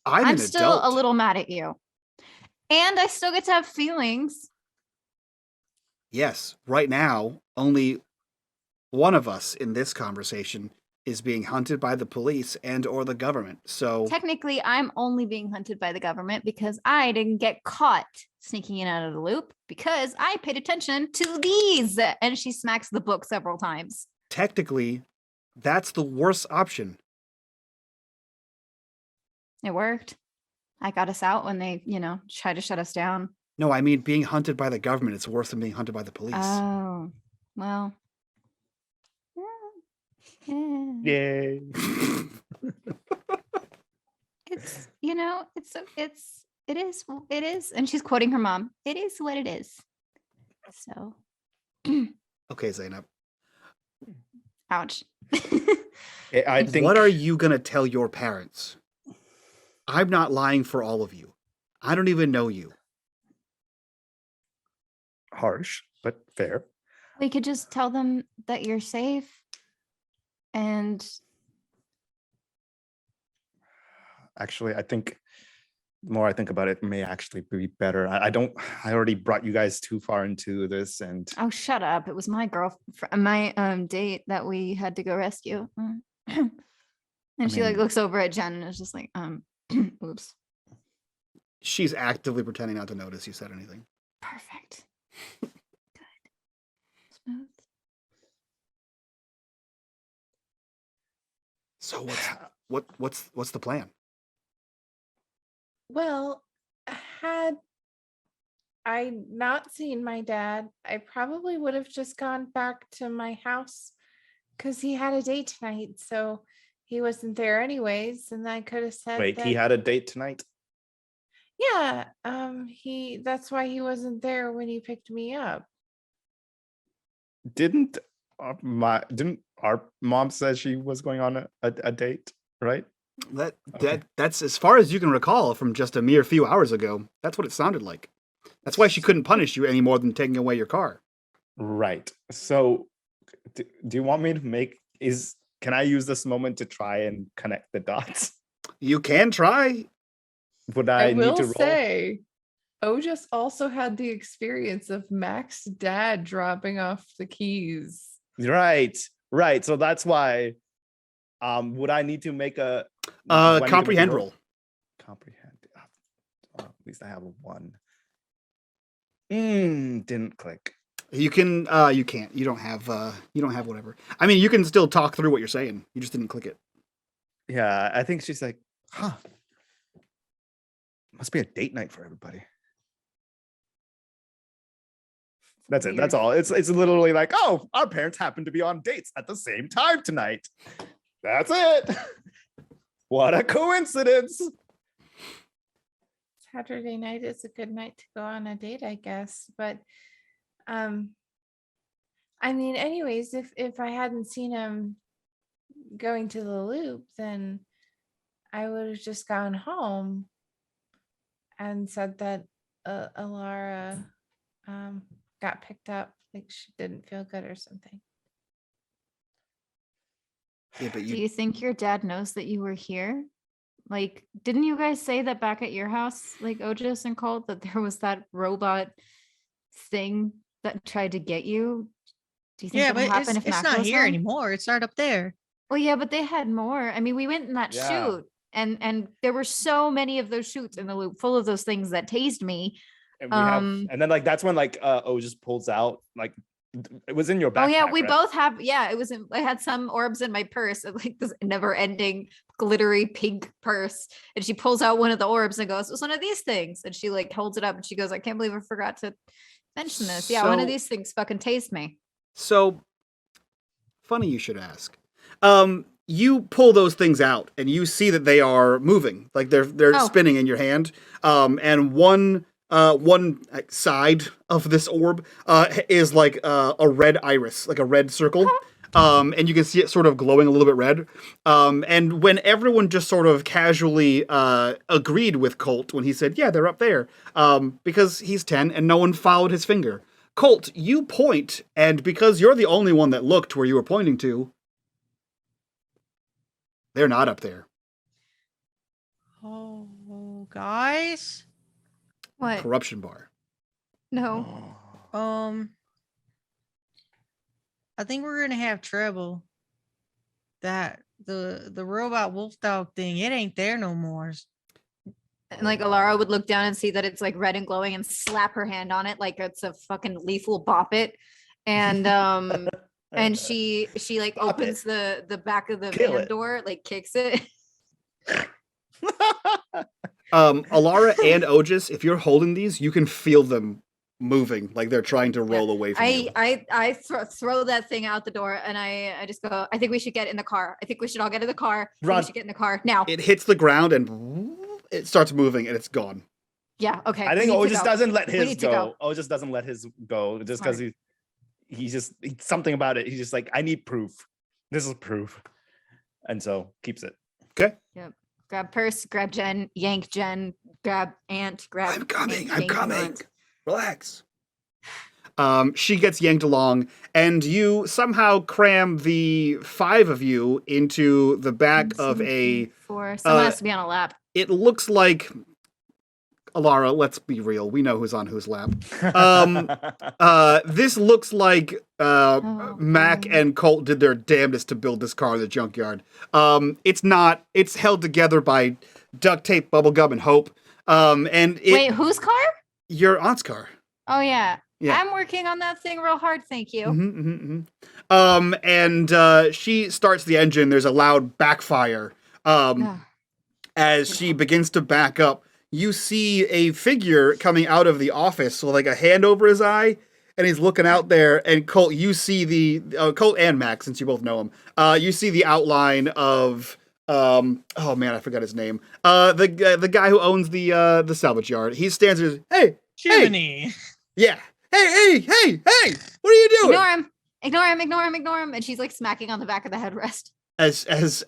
I'm an still adult. a little mad at you. And I still get to have feelings. Yes, right now, only one of us in this conversation is being hunted by the police and or the government. So Technically, I'm only being hunted by the government because I didn't get caught sneaking in out of the loop because I paid attention to these. And she smacks the book several times. technically, that's the worst option. It worked. I got us out when they, tried to shut us down. No, I mean being hunted by the government is worse than being hunted by the police. Oh, well. Yeah. Yay. It's, it is. And she's quoting her mom. It is what it is. So, Okay, Zainab. ouch. I think. What are you going to tell your parents? I'm not lying for all of you. I don't even know you. Harsh, but fair. We could just tell them that you're safe and Actually, I think the more I think about it, may actually be better. I already brought you guys too far into this, and oh, shut up. It was my date that we had to go rescue. And she mean- looks over at Jen and is just like, oops. She's actively pretending not to notice you said anything. Perfect. Good. Smooth. So what's the plan? Well, had I not seen my dad, I probably would have just gone back to my house because he had a date tonight. So he wasn't there anyways. And I could have said, wait, that, he had a date tonight? yeah, that's why he wasn't there when he picked me up. Didn't our mom said she was going on a date, right? That's as far as you can recall from just a mere few hours ago. That's what it sounded like. That's why she couldn't punish you any more than taking away your car. Right. So, do you want me to can I use this moment to try and connect the dots? You can try. Would I need will to roll? say, Ojas also had the experience of Mac's dad dropping off the keys. Right. So that's why. Would I need to make a comprehend roll? Comprehend. At least I have a 1. Didn't click. You can. You can't. You don't have. You don't have whatever. I mean, you can still talk through what you're saying. You just didn't click it. Yeah, I think she's like, huh. Must be a date night for everybody. That's it. That's all. It's literally like, oh, our parents happen to be on dates at the same time tonight. That's it. What a coincidence. Saturday night is a good night to go on a date, I guess. But I mean, anyways, if I hadn't seen him going to the loop, then I would have just gone home and said that Alara got picked up, like she didn't feel good or something. Yeah, but Do you think your dad knows that you were here? Like, didn't you guys say that back at your house, like Ojas and Colt, that there was that robot thing that tried to get you? Do you think Yeah, that'll but happen if it's Mac not goes here home? anymore. It's right up there. Well, yeah, but they had more. I mean, we went in that Yeah. shoot, and there were so many of those shoots in the loop, full of those things that tased me. And we have, and then like that's when like just pulls out like it was in your backpack. Oh yeah, we right? both have. Yeah, it was. I had some orbs in my purse, like this never-ending glittery pink purse, and she pulls out one of the orbs and goes, "It was one of these things," and she like holds it up and she goes, "I can't believe I forgot to mention this. Yeah, one of So- these things fucking tased me." So, funny you should ask. You pull those things out, and you see that they are moving, like they're Oh. spinning in your hand. And one side of this orb is like a red iris, like a red circle. And you can see it sort of glowing a little bit red. And when everyone just sort of casually agreed with Colt when he said, "Yeah, they're up there," because he's 10 and no one followed his finger. Colt, you point, and because you're the only one that looked where you were pointing to, they're not up there. Oh, guys. What? Corruption bar. No. I think we're gonna have trouble. That the robot wolf dog thing, it ain't there no more. And like Alara would look down and see that it's like red and glowing and slap her hand on it like it's a fucking lethal bop it. And and she like Bop opens the back of the Kill van it. door, like kicks it. Alara and Ojas, if you're holding these, you can feel them moving, like they're trying to roll away from you. I throw that thing out the door and I just go, I think we should get in the car. I think we should all get in the car. I think Run. we should get in the car now. It hits the ground and it starts moving and it's gone. Yeah, okay. I think we need to Otis go. doesn't let We his need to go. Otis doesn't let his go just because he's something about it. He's just like, I need proof. This is proof, and so keeps it. Okay. Yep. Grab purse, grab Jen, yank Jen, grab Aunt, grab. I'm coming. Aunt, I'm yank coming. Aunt. Relax. She gets yanked along, and you somehow cram the 5 of you into the back of a. 4. Someone has to be on a lap. It looks like. Alara, let's be real. We know who's on whose lap. This looks like Mac boy. and Colt did their damnedest to build this car in the junkyard. It's not. It's held together by duct tape, bubble gum, and hope. Wait, whose car? Your aunt's car. Oh yeah. Yeah. I'm working on that thing real hard, thank you. And she starts the engine. There's a loud backfire. Ugh. As she begins to back up, you see a figure coming out of the office with like a hand over his eye, and he's looking out there. And Colt, you see the Colt and Max, since you both know him. You see the outline of oh man, I forgot his name. The guy who owns the salvage yard. He stands there. Hey, Jiminy. yeah. Hey, what are you doing? Ignore him. Ignore him, ignore him, ignore him. And she's like smacking on the back of the headrest. As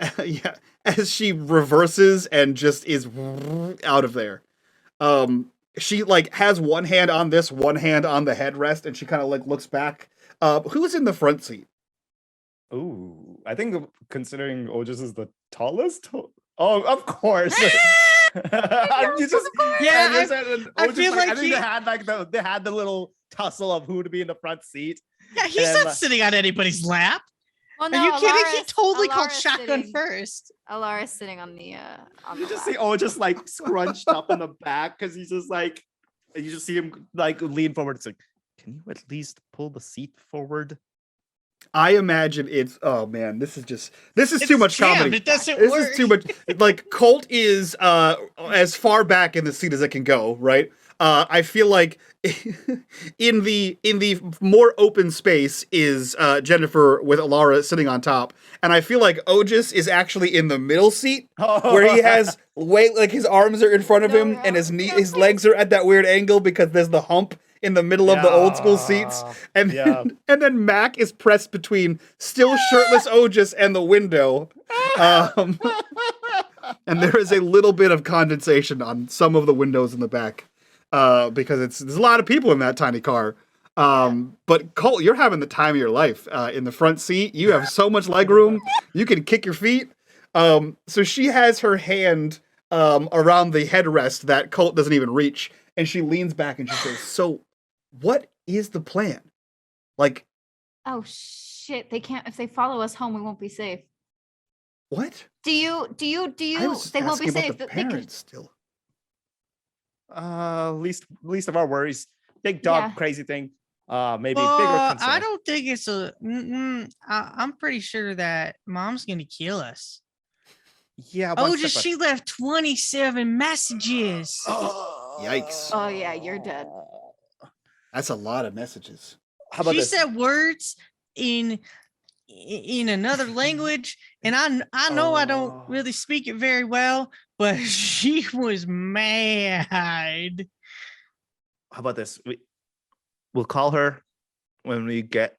she reverses and just is out of there. She like has one hand on this, one hand on the headrest, and she kind of like looks back. Who's in the front seat? Ooh, I think considering Otis is the tallest. Oh, of course. You just, Yeah, I feel like I think they had the little tussle of who to be in the front seat. Yeah, he's not sitting on anybody's lap. Well, Are you kidding? He totally called Alara's shotgun sitting- first. Alara's sitting on the You just lap. see Otis like scrunched up in the back because he's just like, you just see him like lean forward. It's like, can you at least pull the seat forward? I imagine it's this is too much jammed. comedy. It doesn't This work. is too much. Like Colt is as far back in the seat as it can go, right? I feel like in the more open space is Jennifer with Alara sitting on top, and I feel like Otis is actually in the middle seat where he has weight, like his arms are in front of him and his legs are at that weird angle because there's the hump in the middle of the old school seats, and then Mac is pressed between still shirtless Otis and the window, and there is a little bit of condensation on some of the windows in the back, because there's a lot of people in that tiny car. But Colt, you're having the time of your life in the front seat. You have so much leg room. You can kick your feet. So she has her hand around the headrest that Colt doesn't even reach, and she leans back and she says, "So, what is the plan? Like, Oh shit! They can't. If they follow us home, we won't be safe. what?" Do you? I was just They won't be asking about safe. the They could. parents still. Least of our worries. Big dog Yeah. crazy thing. Maybe bigger Well, concern. I don't think it's I'm pretty sure that mom's gonna kill us. Yeah. Oh, one just step she left 27 messages. Yikes. Oh yeah, you're dead. That's a lot of messages. How about She this? said words in another language, and I know I don't really speak it very well, but she was mad. How about this? We'll call her when we get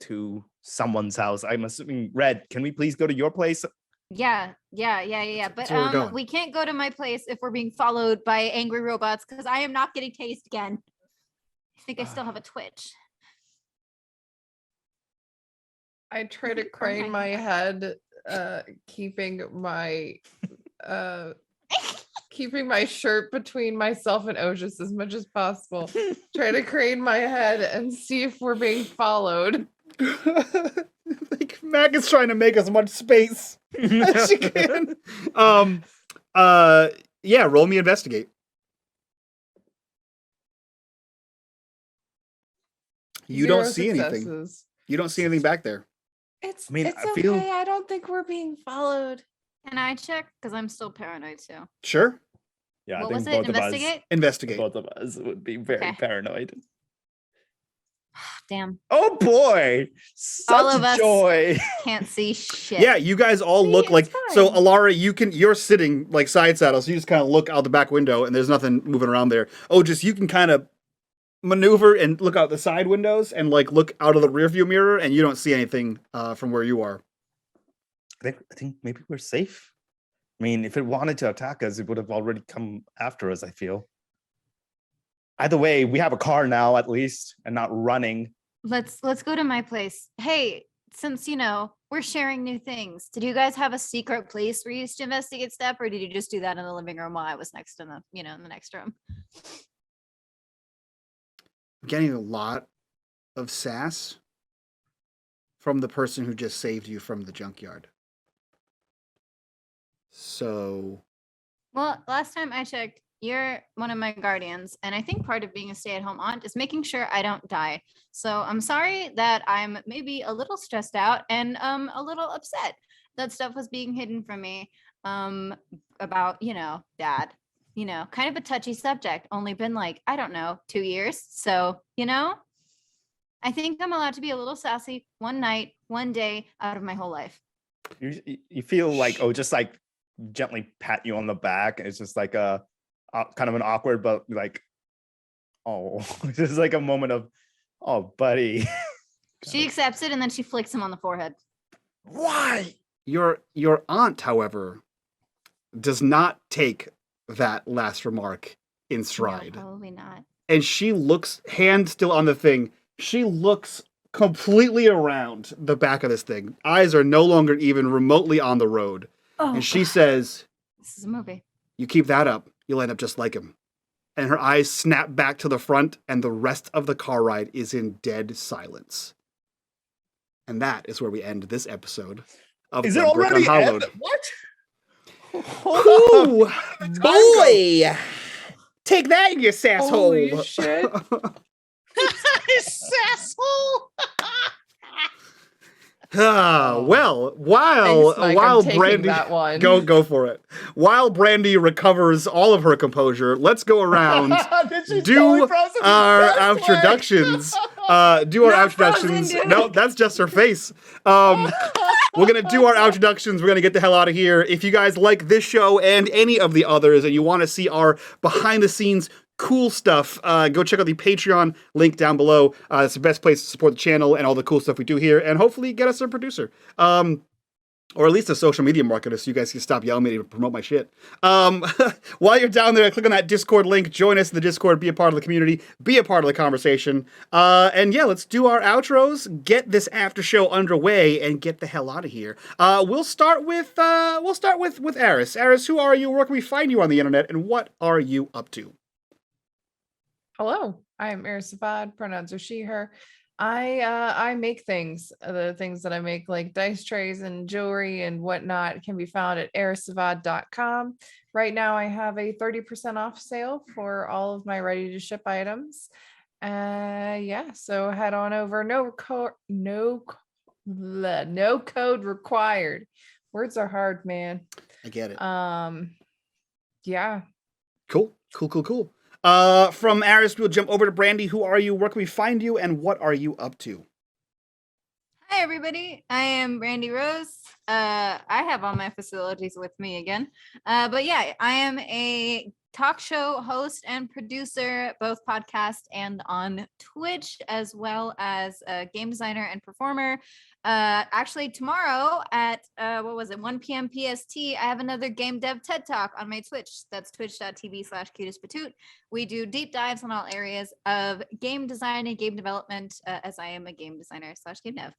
to someone's house. I'm assuming Red. Can we please go to your place? Yeah. But That's where we're going. we can't go to my place if we're being followed by angry robots because I am not getting tased again. I think I still have a twitch. I try to crane my head, keeping my shirt between myself and Otis as much as possible. Try to crane my head and see if we're being followed. Like Mac is trying to make as much space as she can. Yeah, roll me investigate. You don't see anything. Successes. You don't see anything back there. It's I mean, it's I okay. feel- I don't think we're being followed. Can I check? Because I'm still paranoid too. Sure. Yeah, What I was think it? both of us, Investigate? Investigate. both of us would be very Okay. paranoid. Damn. Oh boy, All such of us- joy. Can't see shit. Yeah, you guys all See, look like it's so. fine. Alara, you're sitting like side saddle, so you just kind of look out the back window, and there's nothing moving around there. Oh, just you can kind of maneuver and look out the side windows, and like look out of the rearview mirror, and you don't see anything from where you are. I think maybe we're safe. I mean, if it wanted to attack us, it would have already come after us, I feel. Either way, we have a car now at least and not running. Let's go to my place. Hey, since we're sharing new things. Did you guys have a secret place where you used to investigate stuff, or did you just do that in the living room while I was next in the in the next room? I'm getting a lot of sass from the person who just saved you from the junkyard. So, Well, last time I checked, you're one of my guardians, and I think part of being a stay-at-home aunt is making sure I don't die. So I'm sorry that I'm maybe a little stressed out and a little upset that stuff was being hidden from me about Dad. Kind of a touchy subject. Only been like, I don't know, 2 years. So I think I'm allowed to be a little sassy one night, one day out of my whole life. You feel like just like gently pat you on the back. It's just like a kind of an awkward, but like, oh, just like a moment of, oh, buddy. She accepts it and then she flicks him on the forehead. Why? Your aunt, however, does not take that last remark in stride. No, probably not. And she looks, hand still on the thing, she looks completely around the back of this thing. Eyes are no longer even remotely on the road. Oh, And she says, this is a movie. you keep that up, you'll end up just like him. And her eyes snap back to the front, and the rest of the car ride is in dead silence. And that is where we end this episode of Is it Glenbrook already Unhallowed. What? Ooh, boy! Take that, you sasshole! Holy shit. Sasshole! Well, Thanks, Mike, while I'm taking Brandy, that one. go for it. While Brandy recovers all of her composure, let's go around, do our introductions. Do our Not introductions. frozen, dude. No, that's just her face. We're gonna do our introductions. We're gonna get the hell out of here. If you guys like this show and any of the others, and you want to see our behind the scenes cool stuff, go check out the Patreon link down below. It's the best place to support the channel and all the cool stuff we do here, and hopefully get us a producer. Or at least a social media marketer, so you guys can stop yelling at me to promote my shit. While you're down there, click on that Discord link, join us in the Discord, be a part of the community, be a part of the conversation. And yeah, let's do our outros, get this after show underway, and get the hell out of here. We'll start with Aris. Aris, who are you? Where can we find you on the internet, and what are you up to? Hello, I am Erisabad. Pronouns are she, her. I make things. The things that I make, like dice trays and jewelry and whatnot, can be found at erisavad.com. Right now, I have a 30% off sale for all of my ready to ship items. Yeah, so head on over. No code required. Words are hard, man. I get it. Yeah. Cool. From Aris, we'll jump over to Brandy. Who are you? Where can we find you? And what are you up to? Hi, everybody. I am Brandy Rose. I have all my facilities with me again. But yeah, I am a talk show host and producer, both podcast and on Twitch, as well as a game designer and performer. Actually, tomorrow at 1 p.m. PST, I have another game dev TED Talk on my Twitch. That's twitch.tv/cutestpatoot. We do deep dives on all areas of game design and game development, as I am a game designer / game dev.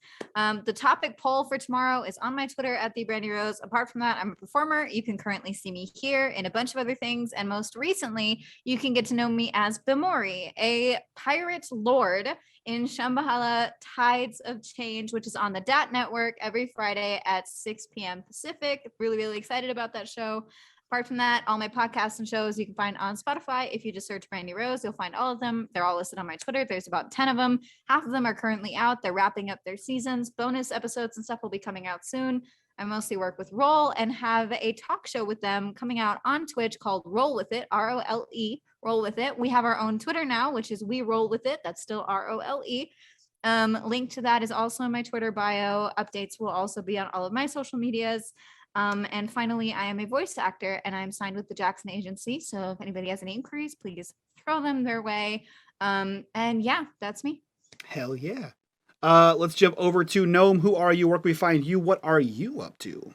The topic poll for tomorrow is on my Twitter at the Brandy Rose. Apart from that, I'm a performer. You can currently see me here in a bunch of other things, and most recently, you can get to know me as Bemori, a pirate lord in Shambhala Tides of Change, which is on the DAT network every Friday at 6 p.m. Pacific. Really, really excited about that show. Apart from that, all my podcasts and shows you can find on Spotify. If you just search Brandy Rose, you'll find all of them. They're all listed on my Twitter. There's about 10 of them. Half of them are currently out. They're wrapping up their seasons. Bonus episodes and stuff will be coming out soon. I mostly work with Roll and have a talk show with them coming out on Twitch called Roll With It, ROLE, Roll With It. We have our own Twitter now, which is We Roll With It. That's still ROLE. Link to that is also in my Twitter bio. Updates will also be on all of my social medias. And finally, I am a voice actor and I'm signed with the Jackson Agency. So if anybody has any inquiries, please throw them their way. And yeah, that's me. Hell yeah. Let's jump over to Gnome. Who are you? Where can we find you? What are you up to?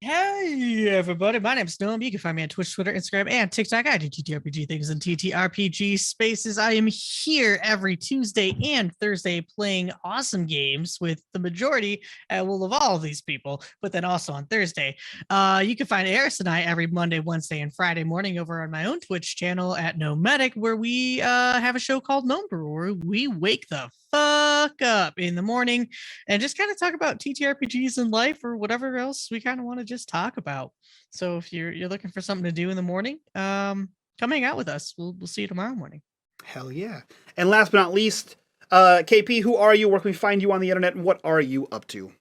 Hey everybody, my name's Gnome. You can find me on Twitch, Twitter, Instagram, and TikTok. I do TTRPG things in TTRPG spaces. I am here every Tuesday and Thursday playing awesome games with the majority will of all of these people, but then also on Thursday. You can find Eris and I every Monday, Wednesday, and Friday morning over on my own Twitch channel at NomeDig, where we have a show called Gnome Brew, where we wake the fuck up in the morning and just kind of talk about TTRPGs in life or whatever else we kind of want to just talk about. So if you're looking for something to do in the morning, come hang out with us. We'll see you tomorrow morning. Hell yeah. And last but not least, KP, who are you? Where can we find you on the internet? And what are you up to?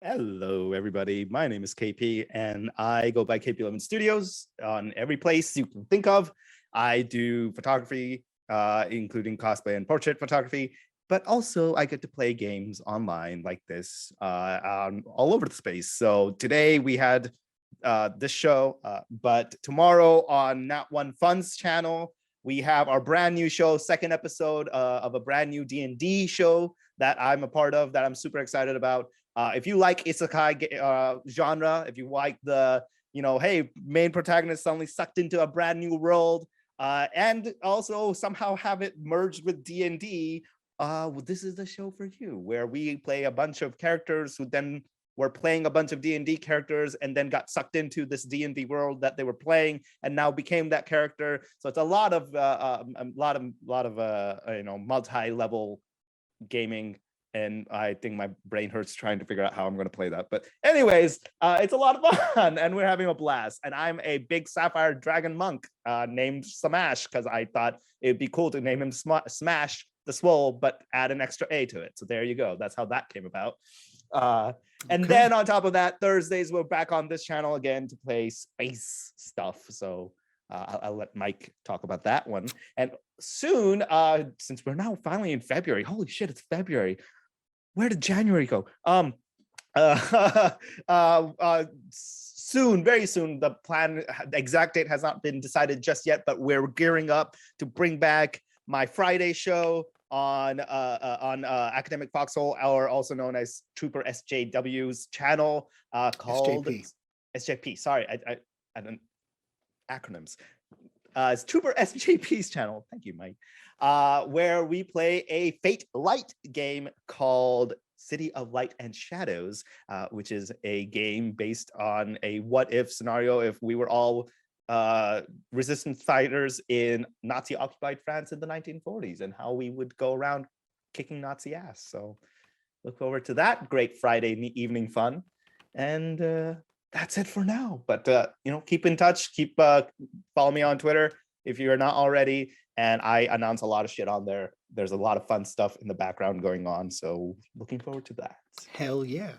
Hello, everybody. My name is KP, and I go by KP11 Studios on every place you can think of. I do photography, including cosplay and portrait photography, but also I get to play games online like this all over the space. So today we had this show, but tomorrow on Not One Fun's channel, we have our brand new show, second episode of a brand new D&D show that I'm a part of, that I'm super excited about. If you like isekai genre, if you like the, hey, main protagonist suddenly sucked into a brand new world, and also somehow have it merged with D&D, this is the show for you, where we play a bunch of characters who then were playing a bunch of D&D characters and then got sucked into this D&D world that they were playing and now became that character. So it's a lot of multi-level gaming. And I think my brain hurts trying to figure out how I'm going to play that. But anyways, it's a lot of fun and we're having a blast. And I'm a big Sapphire Dragon monk named Smash, because I thought it'd be cool to name him Smash the Swole, but add an extra A to it. So there you go. That's how that came about. And then on top of that, Thursdays we're back on this channel again to play space stuff. So I'll let Mike talk about that one. And soon, since we're now finally in February, holy shit, it's February. Where did January go? Soon, very soon, the exact date has not been decided just yet, but we're gearing up to bring back my Friday show on Academic Foxhole, or also known as Trooper SJW's channel, called SJP. Sorry, I don't acronyms. It's Trooper SJP's channel. Thank you, Mike. Where we play a Fate Light game called City of Light and Shadows, which is a game based on a what-if scenario if we were all resistance fighters in Nazi-occupied France in the 1940s and how we would go around kicking Nazi ass. So look forward to that great Friday evening fun. And that's it for now. But, keep in touch. Keep follow me on Twitter if you're not already. And I announce a lot of shit on there. There's a lot of fun stuff in the background going on. So looking forward to that. Hell yeah.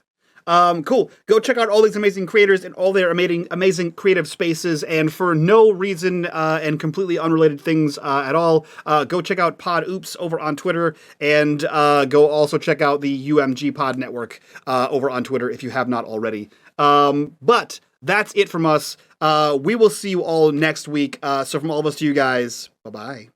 Cool. Go check out all these amazing creators and all their amazing creative spaces. And for no reason and completely unrelated things at all, go check out Pod Oops over on Twitter, and go also check out the UMG Pod Network over on Twitter if you have not already. But that's it from us. We will see you all next week. So from all of us to you guys, bye-bye.